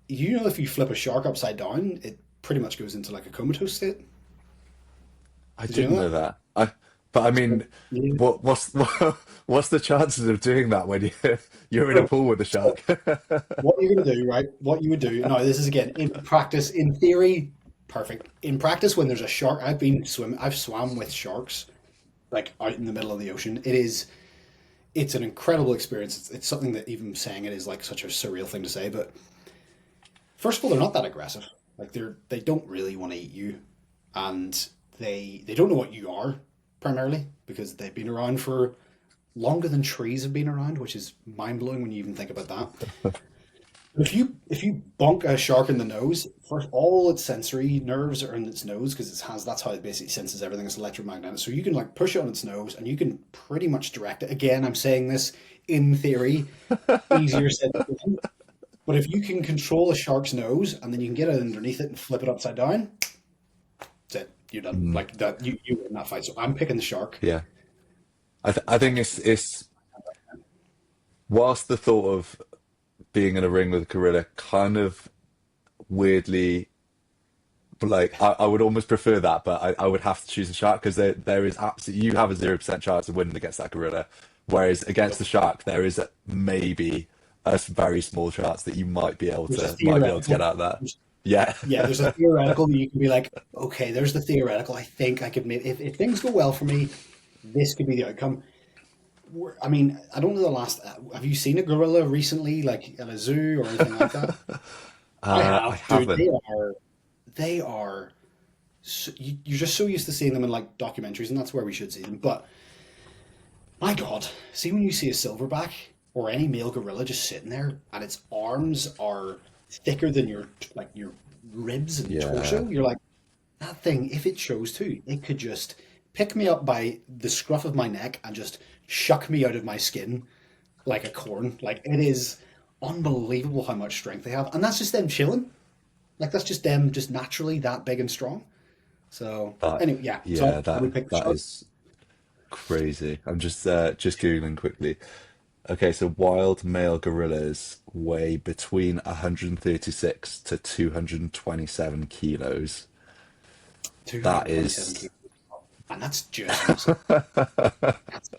Speaker 1: if you flip a shark upside down, it pretty much goes into like a comatose state.
Speaker 2: I
Speaker 1: Did you know
Speaker 2: didn't know
Speaker 1: that?
Speaker 2: that. But I
Speaker 1: So,
Speaker 2: mean,
Speaker 1: yeah.
Speaker 2: what's what's the chances of doing that when you're in a
Speaker 1: So,
Speaker 2: pool with a
Speaker 1: so
Speaker 2: shark?
Speaker 1: what you're going to do, right? What you would do. Now, this is again in practice. In theory, perfect. In practice, when there's a shark, I've swam with sharks like out in the middle of the ocean. It's an incredible experience. It's something that even saying it is like such a surreal thing to say. But first of all, they're not that aggressive. Like they don't really want to eat you, and they don't know what you are primarily because they've been around for longer than trees have been around, which is mind blowing when you even think about that. If you bonk a shark in the nose, first all its sensory nerves are in its nose because it has that's how it basically senses everything. It's electromagnetic. So you can like push it on its nose and you can pretty much direct it. Again, I'm saying this in theory, easier said than done. But if you can control a shark's nose and then you can get it underneath it and flip it upside down, that's it. You're done.
Speaker 2: Mm,
Speaker 1: Like that, you win that fight. So I'm picking the shark.
Speaker 2: yeah, I think it's whilst the thought of being in a ring with a gorilla kind of weirdly like I would almost prefer that, but I would have to choose a shark because there is absolutely you have a 0% chance of winning against that gorilla, whereas against the
Speaker 1: Nope.
Speaker 2: shark there is maybe a very small chance that you
Speaker 1: There's a
Speaker 2: might be able to get
Speaker 1: theoretical.
Speaker 2: out of that. Yeah,
Speaker 1: Yeah, there's a theoretical that you can be like, okay, there's the theoretical. I think I could maybe, if things go well for me, this could be the outcome. I mean, I don't know the last. Have you seen a gorilla recently, like at a zoo or anything like that? I
Speaker 2: I
Speaker 1: have, dude.
Speaker 2: haven't.
Speaker 1: They are. You're just so used to seeing them in like documentaries, and that's where we should see them. But my God, see when you see a silverback or any male gorilla just sitting there, and its arms are thicker than your ribs and
Speaker 2: Yeah,
Speaker 1: torso, you're like, that thing, if it chose to, it could just pick me up by the scruff of my neck and just shuck me out of my skin like a corn. Like it is unbelievable how much strength they have, and that's just them chilling. Like that's just them, just naturally that big and strong. So
Speaker 2: that
Speaker 1: anyway, yeah.
Speaker 2: yeah
Speaker 1: So I would pick the
Speaker 2: that
Speaker 1: shark.
Speaker 2: is crazy. I'm just googling quickly. Okay, so wild male gorillas weigh between 136 to 227 kilos. That
Speaker 1: 227
Speaker 2: is,
Speaker 1: kilos, and that's just muscle. That's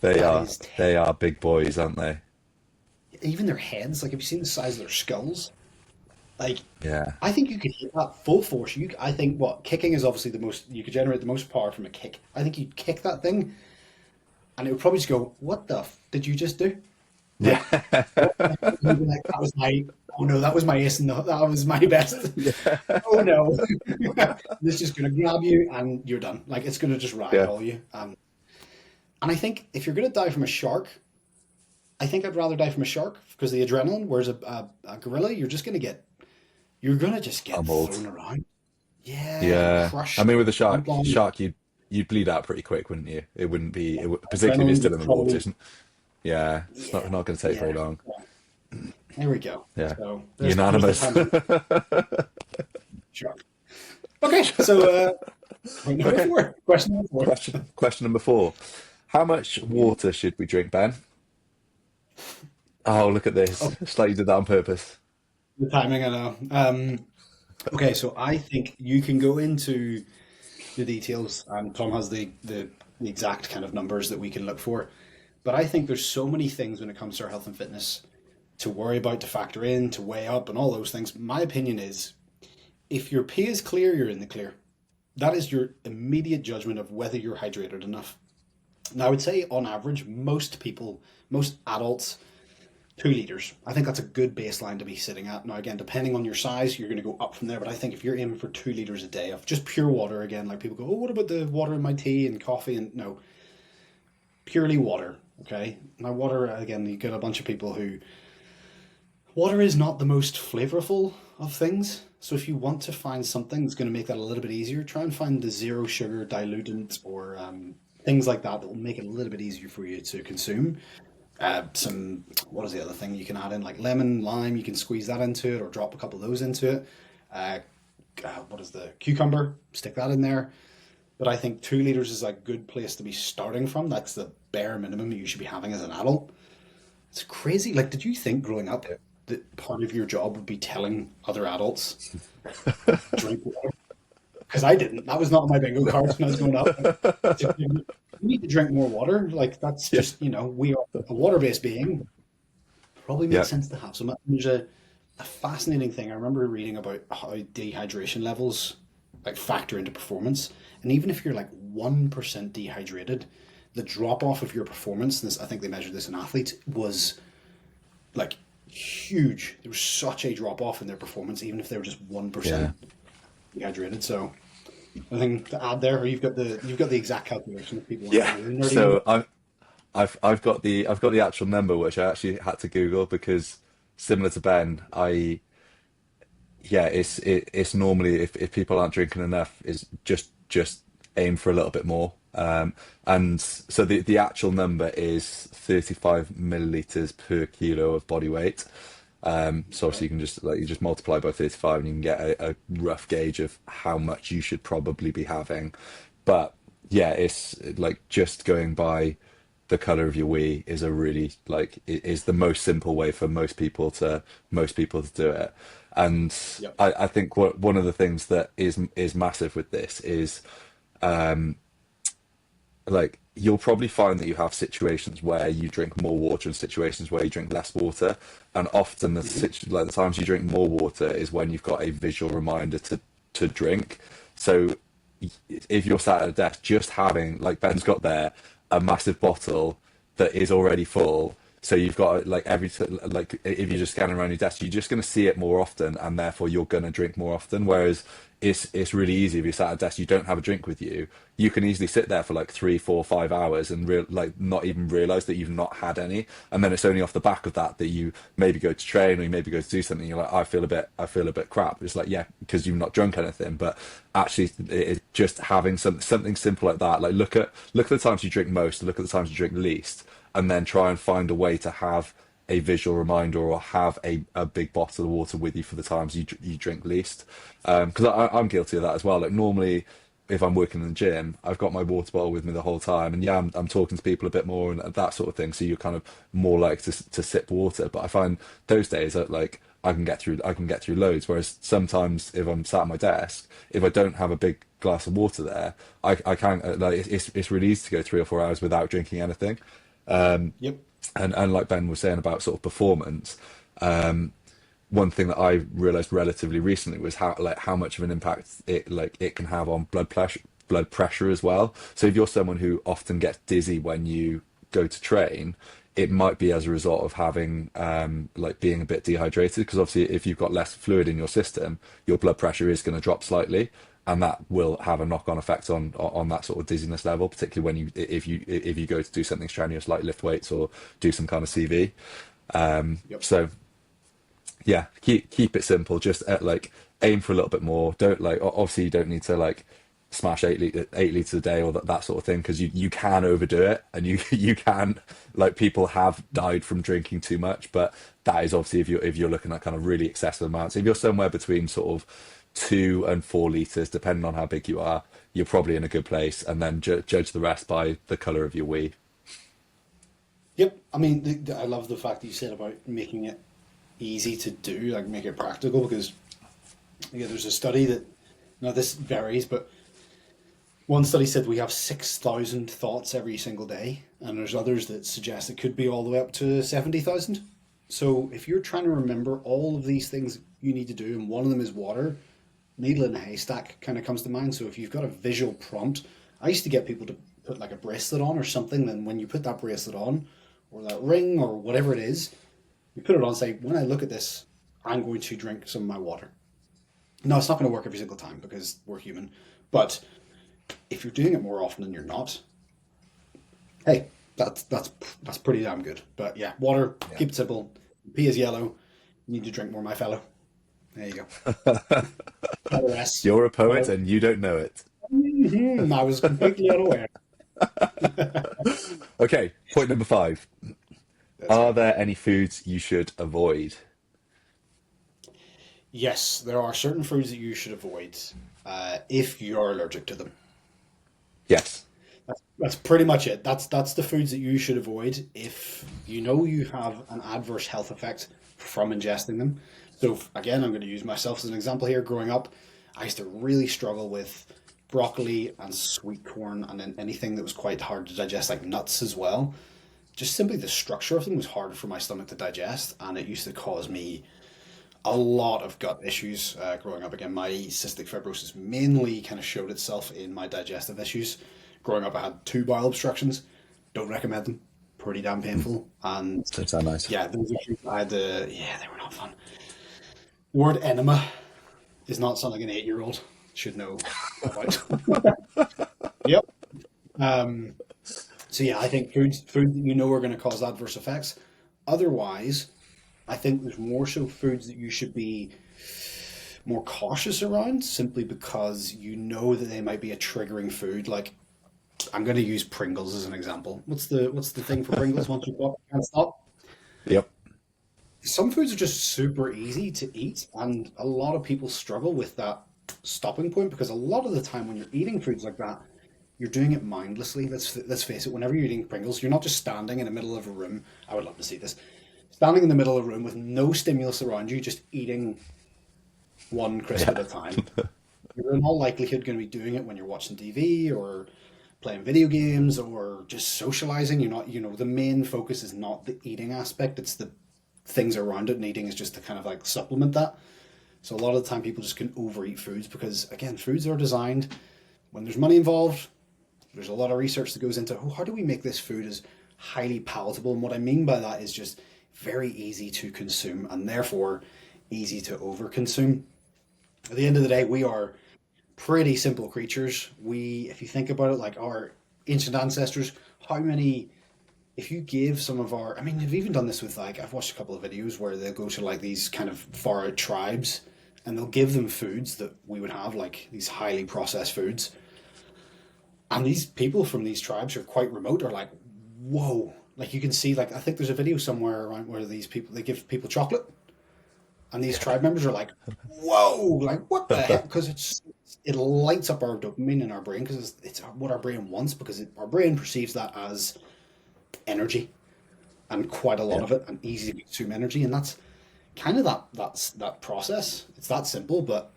Speaker 1: that is
Speaker 2: they are big boys, aren't they?
Speaker 1: even their heads. Like, have you seen the size of their skulls? Like,
Speaker 2: Yeah.
Speaker 1: I think you could hit that full force. I think what kicking is obviously the most. You could generate the most power from a kick. I think you'd kick that thing, and it would probably just go, "What the did you just do?"
Speaker 2: Yeah.
Speaker 1: Like, what the heck? You'd be like, that was my. Oh no, that was my ace. No, that was my best. Oh no, this is gonna grab you, and you're done. Like, it's gonna just
Speaker 2: Yeah.
Speaker 1: ragdoll you. And I think if you're gonna die from a shark, I think I'd rather die from a shark because the adrenaline. Whereas a gorilla, you're gonna just get
Speaker 2: Pummeled.
Speaker 1: thrown around. Yeah, and
Speaker 2: Yeah. I
Speaker 1: crushed,
Speaker 2: mean, with a
Speaker 1: stomp on.
Speaker 2: shark, you'd bleed out pretty quick, wouldn't you? It wouldn't be, particularly if you're
Speaker 1: Adrenaline
Speaker 2: still
Speaker 1: would
Speaker 2: in the water.
Speaker 1: probably.
Speaker 2: Isn't Yeah, it's
Speaker 1: Yeah,
Speaker 2: not going to take
Speaker 1: yeah,
Speaker 2: very long.
Speaker 1: yeah. There we go.
Speaker 2: Yeah.
Speaker 1: So there's the
Speaker 2: Unanimous.
Speaker 1: tangent. Shark. Okay, so point number
Speaker 2: Okay.
Speaker 1: four. Question number four.
Speaker 2: Question number four. How much
Speaker 1: Yeah.
Speaker 2: water should we drink, Ben? Oh, look at this.
Speaker 1: Okay,
Speaker 2: It's like you did that on purpose.
Speaker 1: the timing, I know. Okay, so I think you can go into the details, and Tom has the exact kind of numbers that we can look for. But I think there's so many things when it comes to our health and fitness to worry about, to factor in, to weigh up, and all those things. My opinion is if your pee is clear, you're in the clear. That is your immediate judgment of whether you're hydrated enough. Now, I would say on average, most people, most adults, 2 liters. I think that's a good baseline to be sitting at. Now, again, depending on your size, you're going to go up from there. But I think if you're aiming for 2 liters a day of just pure water, again, like people go, oh, what about the water in my tea and coffee? And no, purely water. Okay. Now, water, again, you get a bunch of people who water is not the most flavorful of things. So if you want to find something that's going to make that a little bit easier, try and find the zero sugar dilutant or things like that that will make it a little bit easier for you to consume. Some, what is the other thing you can add in? Like lemon, lime, you can squeeze that into it or drop a couple of those into it. Uh, what is the cucumber? Stick that in there. But I think 2 liters is a good place to be starting from. That's the bare minimum you should be having as an adult. It's crazy. Like, did you think growing up that part of your job would be telling other adults drink water? because I didn't. That was not on my bingo cards when I was growing up. You need to drink more water. Like that's
Speaker 2: Yeah.
Speaker 1: just, we are a water-based being. Probably
Speaker 2: Yeah.
Speaker 1: makes sense to have some. There's a fascinating thing. I remember reading about how dehydration levels like factor into performance. And even if you're like 1% dehydrated, the drop off of your performance, and this, I think they measured this in athletes, was like huge. There was such a drop off in their performance, even if they were just
Speaker 2: Yeah.
Speaker 1: 1% dehydrated. So anything to add there, or you've got the exact calculation if people want to
Speaker 2: Yeah.
Speaker 1: get really nerdy with
Speaker 2: So
Speaker 1: it.
Speaker 2: I've got the actual number which I actually had to Google because similar to Ben, it's normally if people aren't drinking enough, is just aim for a little bit more. And so the actual number is 35 milliliters per kilo of body weight. So obviously
Speaker 1: Okay.
Speaker 2: you can just multiply by 35 and you can get a rough gauge of how much you should probably be having. But yeah, it's like just going by the color of your wee is a really is the most simple way for most people to do it. And
Speaker 1: Yep.
Speaker 2: I think one of the things that is massive with this is like you'll probably find that you have situations where you drink more water and situations where you drink less water, and often
Speaker 1: Hmm.
Speaker 2: the times you drink more water is when you've got a visual reminder to drink. So if you're sat at a desk just having, like Ben's got there, a massive bottle that is already full, so you've got like like if you're just scanning around your desk, you're just going to see it more often, and therefore you're going to drink more often. Whereas it's really easy if you're sat at a desk, you don't have a drink with you. You can easily sit there for like 3, 4, 5 hours and like not even realize that you've not had any, and then it's only off the back of that that you maybe go to train or you maybe go to do something. You're like, I feel a bit crap. It's like, yeah, because you've not drunk anything, but actually, it's just having something simple like that. Like look at the times you drink most, look at the times you drink least, and then try and find a way to have a visual reminder or have a big bottle of water with you for the times you drink least. Because I'm guilty of that as well. Like normally, if I'm working in the gym, I've got my water bottle with me the whole time, and yeah, I'm talking to people a bit more and that sort of thing. So you're kind of more likely to sip water. But I find those days that like I can get through loads. Whereas sometimes if I'm sat at my desk, if I don't have a big glass of water there, I can't like it's really easy to go 3 or 4 hours without drinking anything.
Speaker 1: Yep.
Speaker 2: And like Ben was saying about sort of performance, one thing that I realized relatively recently was how much of an impact it can have on blood pressure as well. So if you're someone who often gets dizzy when you go to train, it might be as a result of having like being a bit dehydrated, because obviously if you've got less fluid in your system, your blood pressure is going to drop slightly, and that will have a knock-on effect on that sort of dizziness level, particularly when if you go to do something strenuous like lift weights or do some kind of CV.
Speaker 1: Yep.
Speaker 2: So yeah, keep it simple. Just like aim for a little bit more. Don't like obviously you don't need to like smash 8 liters a day or that sort of thing, because you can overdo it, and you can, like, people have died from drinking too much. But that is obviously if you're looking at kind of really excessive amounts. If you're somewhere between sort of 2 and 4 liters, depending on how big you are, you're probably in a good place. And then judge the rest by the color of your wee.
Speaker 1: Yep. I mean, I love the fact that you said about making it easy to do, like make it practical, because yeah, there's a study that, now this varies, but one study said we have 6,000 thoughts every single day, and there's others that suggest it could be all the way up to 70,000. So if you're trying to remember all of these things you need to do, and one of them is water, needle in a haystack kind of comes to mind. So if you've got a visual prompt, I used to get people to put like a bracelet on or something. Then when you put that bracelet on, or that ring, or whatever it is, you put it on. Say, when I look at this, I'm going to drink some of my water. No, it's not going to work every single time because we're human. But if you're doing it more often than you're not, hey, that's pretty damn good. But yeah, water,
Speaker 2: Yeah.
Speaker 1: keep it simple. P is yellow. You need to drink more, my fellow. There you go. LRS.
Speaker 2: You're a poet
Speaker 1: Water.
Speaker 2: and you don't know it.
Speaker 1: Mhm, I was completely unaware.
Speaker 2: Okay, point number 5.
Speaker 1: Let's
Speaker 2: Are
Speaker 1: go.
Speaker 2: there any foods you should avoid?
Speaker 1: Yes, there are certain foods that you should avoid if you're allergic to them.
Speaker 2: Yes.
Speaker 1: That's pretty much it. That's the foods that you should avoid if you know you have an adverse health effect from ingesting them. So again, I'm going to use myself as an example here. Growing up, I used to really struggle with broccoli and sweet corn, and then anything that was quite hard to digest, like nuts as well. Just simply the structure of them was hard for my stomach to digest, and it used to cause me a lot of gut issues growing up. Again, my cystic fibrosis mainly kind of showed itself in my digestive issues. Growing up, I had two bowel obstructions. Don't recommend them. Pretty damn painful. And
Speaker 2: Doesn't sound nice.
Speaker 1: yeah, those issues I had. Yeah, they were not fun. The word enema is not something an 8-year-old should know about. Yep. Um, so yeah, I think food that you know are going to cause adverse effects. Otherwise, I think there's more so foods that you should be more cautious around simply because you know that they might be a triggering food. Like I'm going to use Pringles as an example. What's the thing for Pringles? Once you pop, you can't stop.
Speaker 2: Yep.
Speaker 1: Some foods are just super easy to eat, and a lot of people struggle with that stopping point because a lot of the time when you're eating foods like that, you're doing it mindlessly. Let's face it. Whenever you're eating Pringles, you're not just standing in the middle of a room. I would love to see this. Standing in the middle of a room with no stimulus around you, just eating one crisp at
Speaker 2: Yeah.
Speaker 1: a time. You're in all likelihood going to be doing it when you're watching TV or playing video games or just socializing. You're not, the main focus is not the eating aspect, it's the things around it, and eating is just to kind of like supplement that. So a lot of the time people just can overeat foods because again, foods are designed when there's money involved. There's a lot of research that goes into, oh, how do we make this food as highly palatable? And what I mean by that is just very easy to consume and therefore easy to overconsume. At the end of the day, we are pretty simple creatures. If you think about it, like our ancient ancestors, how many, if you give some of our, I mean, they've even done this with like, I've watched a couple of videos where they'll go to like these kind of far out tribes and they'll give them foods that we would have, like these highly processed foods. And these people from these tribes are quite remote, are like, whoa. Like you can see, like, I think there's a video somewhere around where these people, they give people chocolate. And these tribe members are like, whoa, like what the heck? Because it lights up our dopamine in our brain because it's what our brain wants because our brain perceives that as energy and quite a lot
Speaker 2: Yeah.
Speaker 1: of it and easy to consume energy. And that's kind of that process. It's that simple. But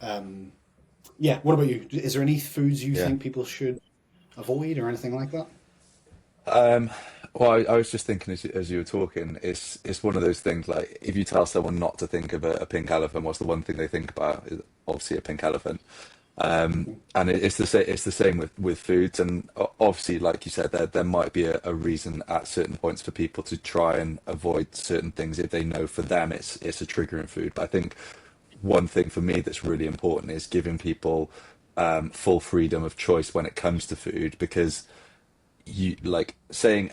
Speaker 1: yeah, what about you? Is there any foods you
Speaker 2: Yeah.
Speaker 1: think people should avoid or anything like that?
Speaker 2: Um, well, I was just thinking as you were talking, it's one of those things like if you tell someone not to think of a pink elephant, what's the one thing they think about? Is obviously a pink elephant. And it's the same with foods, and obviously, like you said, there might be a reason at certain points for people to try and avoid certain things if they know for them it's a triggering food. But I think one thing for me that's really important is giving people full freedom of choice when it comes to food because you like saying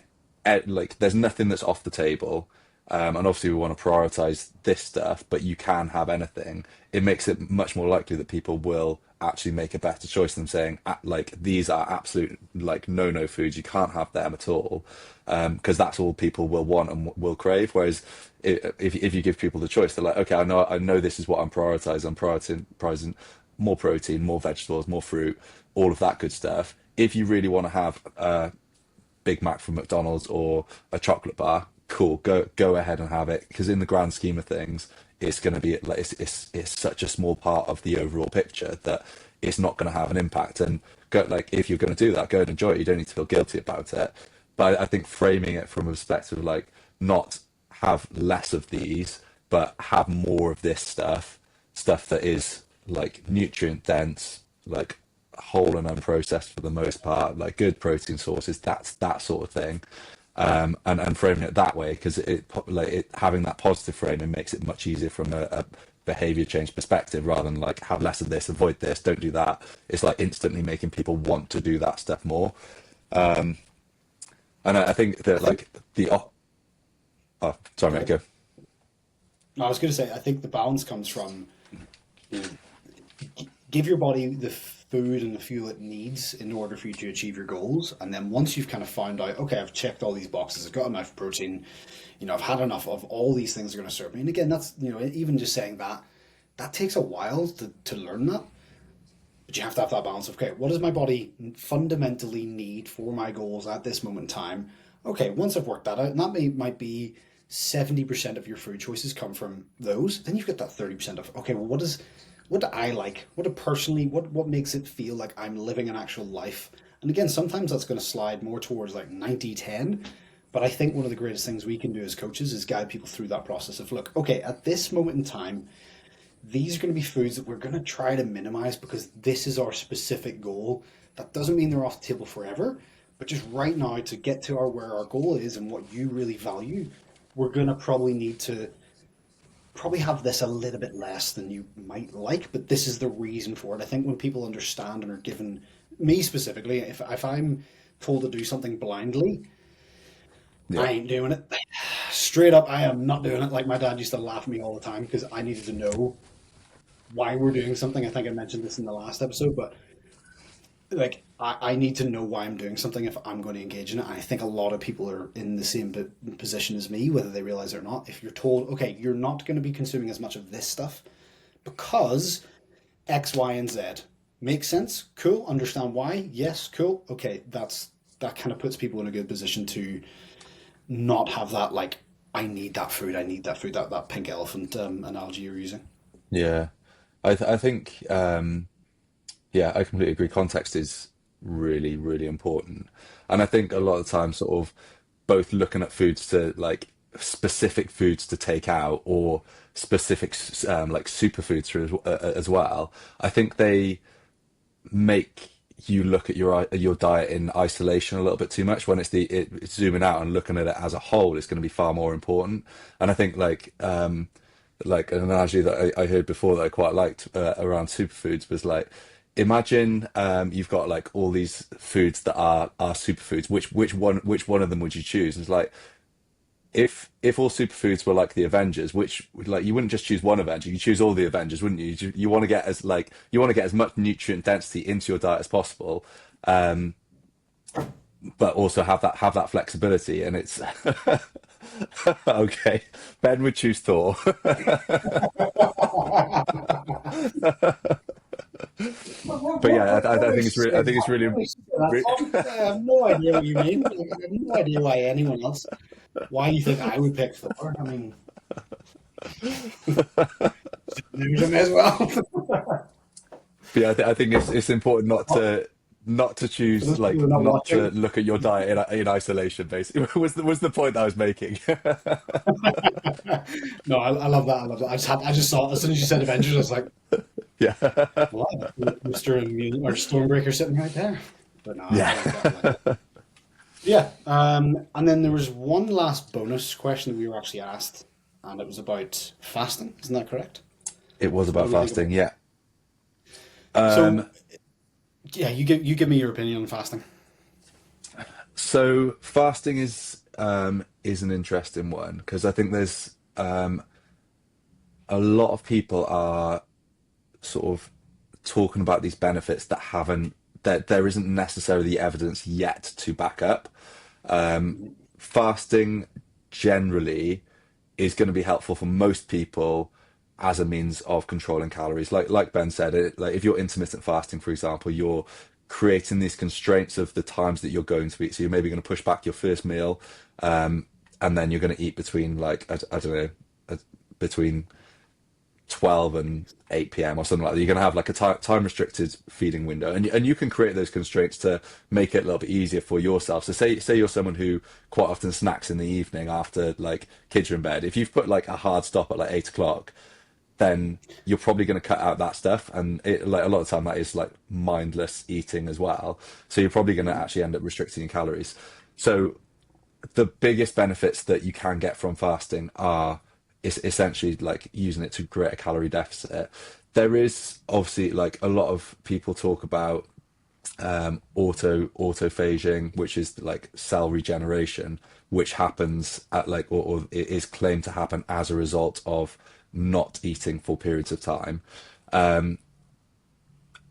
Speaker 2: like there's nothing that's off the table, and obviously we want to prioritize this stuff, but you can have anything. It makes it much more likely that people will actually make a better choice than saying like these are absolute like no foods, you can't have them at all, because that's all people will want and will crave. Whereas if you give people the choice, they're like, okay, I know this is what I'm prioritizing. I'm prioritizing more protein, more vegetables, more fruit, all of that good stuff. If you really want to have Big Mac from McDonald's or a chocolate bar, cool, go ahead and have it. Because in the grand scheme of things, it's going to be like it's such a small part of the overall picture that it's not going to have an impact. And go like if you're going to do that, go and enjoy it. You don't need to feel guilty about it. But I think framing it from a perspective of like not have less of these, but have more of this stuff that is like nutrient dense, like whole and unprocessed for the most part, like good protein sources, that's that sort of thing. And framing it that way because it having that positive framing makes it much easier from a behavior change perspective rather than like have less of this, avoid this, don't do that. It's like instantly making people want to do that stuff more. And I think
Speaker 1: I
Speaker 2: that
Speaker 1: think,
Speaker 2: like oh, sorry mate,
Speaker 1: okay.
Speaker 2: go.
Speaker 1: No, I was going to say, I think the balance comes from, you know, give your body the food and the fuel it needs in order for you to achieve your goals. And then once you've kind of found out, okay, I've checked all these boxes, I've got enough protein, I've had enough of all these things that are going to serve me. And again, that's, even just saying that, that takes a while to learn that. But you have to have that balance of, okay, what does my body fundamentally need for my goals at this moment in time? Okay, once I've worked that out, and that might be 70% of your food choices come from those, then you've got that 30% of, okay, well, what do I like? What do personally, what makes it feel like I'm living an actual life? And again, sometimes that's going to slide more towards like 90-10. But I think one of the greatest things we can do as coaches is guide people through that process of, look, okay, at this moment in time, these are going to be foods that we're going to try to minimize because this is our specific goal. That doesn't mean they're off the table forever, but just right now to get to our where our goal is and what you really value, we're going to probably need to probably have this a little bit less than you might like, but this is the reason for it. I think when people understand and are given, me specifically, if I'm told to do something blindly,
Speaker 2: Yeah.
Speaker 1: I ain't doing it. Straight up, I am not doing it. Like my dad used to laugh at me all the time because I needed to know why we're doing something. I think I mentioned this in the last episode, but like I need to know why I'm doing something if I'm going to engage in it. And I think a lot of people are in the same position as me, whether they realize it or not. If you're told, okay, you're not going to be consuming as much of this stuff because X, Y, and Z. Makes sense? Cool. Understand why? Yes, cool. Okay, that kind of puts people in a good position to not have that like I need that food, that pink elephant analogy you're using.
Speaker 2: Yeah. I think yeah, I completely agree. Context is really, really important. And I think a lot of the time, sort of both looking at foods to like specific foods to take out or specific like superfoods through as well. I think they make you look at your diet in isolation a little bit too much when it's zooming out and looking at it as a whole is going to be far more important. And I think like an analogy that I heard before that I quite liked around superfoods was like imagine you've got like all these foods that are superfoods, which one of them would you choose? And it's like if all superfoods were like the Avengers, which like you wouldn't just choose one Avenger, you choose all the Avengers, wouldn't you? You want to get as like you want to get as much nutrient density into your diet as possible, um, but also have that flexibility. And it's okay. Ben would choose Thor. But yeah, I think it's really, I think it's really, re-
Speaker 1: I have no idea what you mean. Like, I have no idea why anyone else. Why you think I would pick Thor? I mean, there's him as well.
Speaker 2: but yeah, I think it's important not to
Speaker 1: For
Speaker 2: choose
Speaker 1: those people
Speaker 2: like
Speaker 1: who are not
Speaker 2: not to
Speaker 1: watching,
Speaker 2: look at your diet in isolation. Basically, was the point I was making.
Speaker 1: no, I love that. I love that. I just saw it as soon as you said Avengers. I was like,
Speaker 2: Yeah,
Speaker 1: what? Mister and or Stormbreaker sitting right there. But no, I
Speaker 2: yeah.
Speaker 1: like that. I like that. Yeah. And then there was one last bonus question that we were actually asked, and it was about fasting. Isn't that correct?
Speaker 2: It was
Speaker 1: What
Speaker 2: about
Speaker 1: do we think about
Speaker 2: fasting.
Speaker 1: that?
Speaker 2: Yeah.
Speaker 1: So
Speaker 2: Um,
Speaker 1: yeah, you give me your opinion on fasting.
Speaker 2: so fasting is an interesting one because I think there's a lot of people are sort of talking about these benefits that haven't that there isn't necessarily the evidence yet to back up. Fasting generally is going to be helpful for most people as a means of controlling calories. Like Ben said, like if you're intermittent fasting, for example, you're creating these constraints of the times that you're going to eat. So you're maybe going to push back your first meal, and then you're going to eat between like I don't know, between 12 and 8 p.m. or something like that. You're going to have like a time restricted feeding window, and you can create those constraints to make it a little bit easier for yourself. So say you're someone who quite often snacks in the evening after like kids are in bed. If you've put like a hard stop at like 8 o'clock, then you're probably going to cut out that stuff, and like a lot of the time that is like mindless eating as well. So you're probably going to actually end up restricting your calories. So the biggest benefits that you can get from fasting are is essentially like using it to create a calorie deficit. There is obviously like a lot of people talk about autophaging, which is like cell regeneration, which happens at like or it is claimed to happen as a result of not eating for periods of time.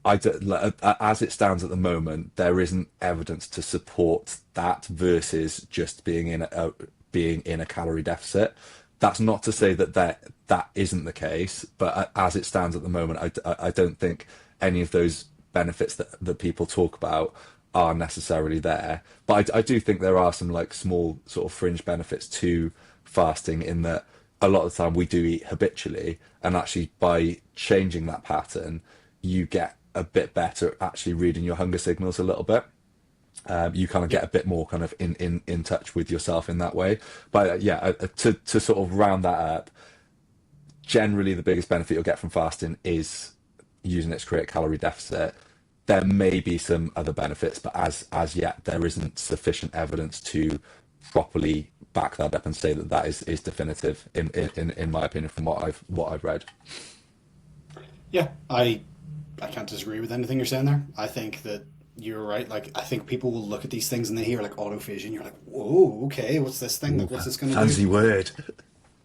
Speaker 2: Like, as it stands at the moment, there isn't evidence to support that versus just being in a calorie deficit. That's not to say that isn't the case, but as it stands at the moment, I don't think any of those benefits that people talk about are necessarily there. But I do think there are some like small sort of fringe benefits to fasting in that a lot of the time we do eat habitually, and actually by changing that pattern, you get a bit better at actually reading your hunger signals a little bit. You kind of
Speaker 1: Yeah.
Speaker 2: get a bit more kind of in touch with yourself in that way. But yeah, to sort of round that up, generally the biggest benefit you'll get from fasting is using it to create a calorie deficit. There may be some other benefits, but as yet there isn't sufficient evidence to properly back that up and say that is definitive in my opinion from what I've read.
Speaker 1: Yeah, I can't disagree with anything you're saying there. I think that you're right. Like, I think people will look at these things and they hear like autophagy, and you're like, whoa, okay, what's this thing?
Speaker 2: Ooh,
Speaker 1: Like, what's this going to do?
Speaker 2: fancy word.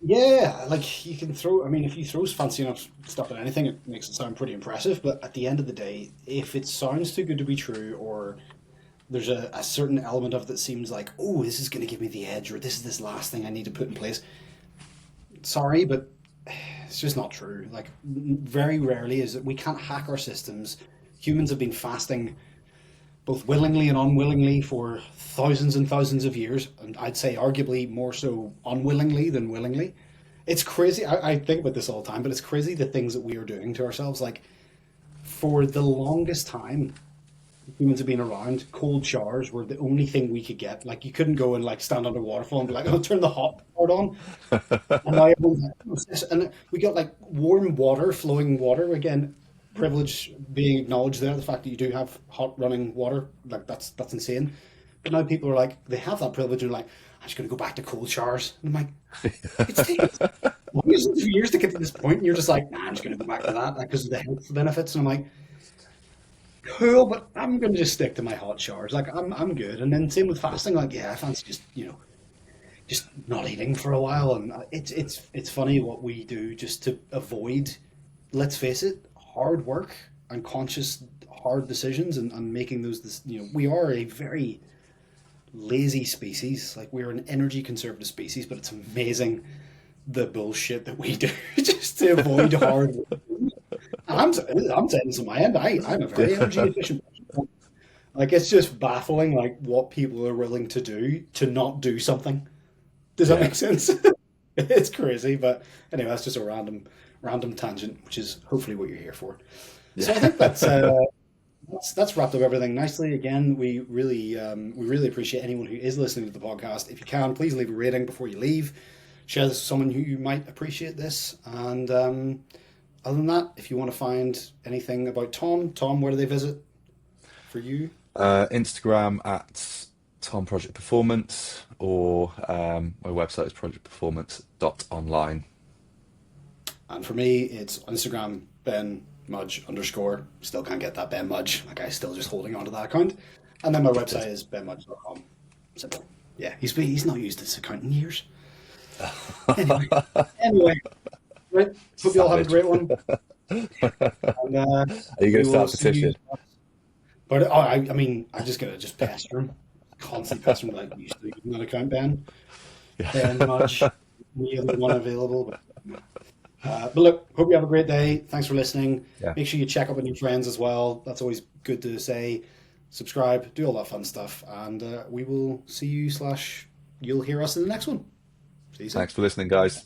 Speaker 1: Yeah, like you can throw. I mean, if you throw fancy enough stuff at anything, it makes it sound pretty impressive. But at the end of the day, if it sounds too good to be true, or there's a certain element of it that seems like, oh, this is going to give me the edge, or this is this last thing I need to put in place. Sorry, but it's just not true. Like, very rarely is it. We can't hack our systems. Humans have been fasting both willingly and unwillingly for thousands and thousands of years, and I'd say arguably more so unwillingly than willingly. It's crazy. I think about this all the time, but it's crazy the things that we are doing to ourselves. Like, for the longest time, humans have been around. Cold showers were the only thing we could get. Like, you couldn't go and like stand under a waterfall and be like, "Oh, turn the hot part on." And now everyone's like, "What's this?" And we got like warm water, flowing water again. Privilege being acknowledged there. The fact that you do have hot running water, like that's insane. But now people are like, they have that privilege and are like, I'm just going to go back to cold showers. And I'm like, it's taken us years and years to get to this point, and you're just like, nah, I'm just going to go back to that because of the health benefits. And I'm like, cool, but I'm going to just stick to my hot showers. Like, I'm good. And then same with fasting. Like, yeah, I fancy just just not eating for a while. And it's funny what we do just to avoid, let's face it, hard work and conscious hard decisions, and making those we are a very lazy species. Like, we're an energy conservative species, but it's amazing the bullshit that we do just to avoid hard work. I'm saying this on my end. I'm a very energy efficient person. Like, it's just baffling, like, what people are willing to do to not do something. Does that
Speaker 2: Yeah,
Speaker 1: make sense? It's crazy, but anyway, that's just a random tangent, which is hopefully what you're here for. So I
Speaker 2: yeah.
Speaker 1: think that's wrapped up everything nicely. Again, we really appreciate anyone who is listening to the podcast. If you can, please leave a rating before you leave. Share this with someone who you might appreciate this. And other than that, if you want to find anything about Tom, where do they visit for you?
Speaker 2: Instagram at Tom Project Performance, or my website is projectperformance.online.
Speaker 1: And for me, it's Instagram, Ben Mudge underscore. Still can't get that Ben Mudge. Like, I still just holding on to that account. And then my website is benmudge.com. Simple. Yeah, he's not used this account in years. Anyway, anyway, right. Hope you all have a
Speaker 2: Savage.
Speaker 1: great one. And
Speaker 2: Are you going
Speaker 1: we
Speaker 2: to
Speaker 1: will
Speaker 2: start a
Speaker 1: see you.
Speaker 2: petition?
Speaker 1: But I mean, I'm just gonna just pester him, constantly pester him like you used to using that account, Ben Mudge, the other one available. But look, hope you have a great day. Thanks for listening.
Speaker 2: Yeah.
Speaker 1: Make sure you check up on your friends as well. That's always good to say. Subscribe, do all that fun stuff, and we will see you slash you'll hear us in the next one. See you soon.
Speaker 2: Thanks for listening, guys.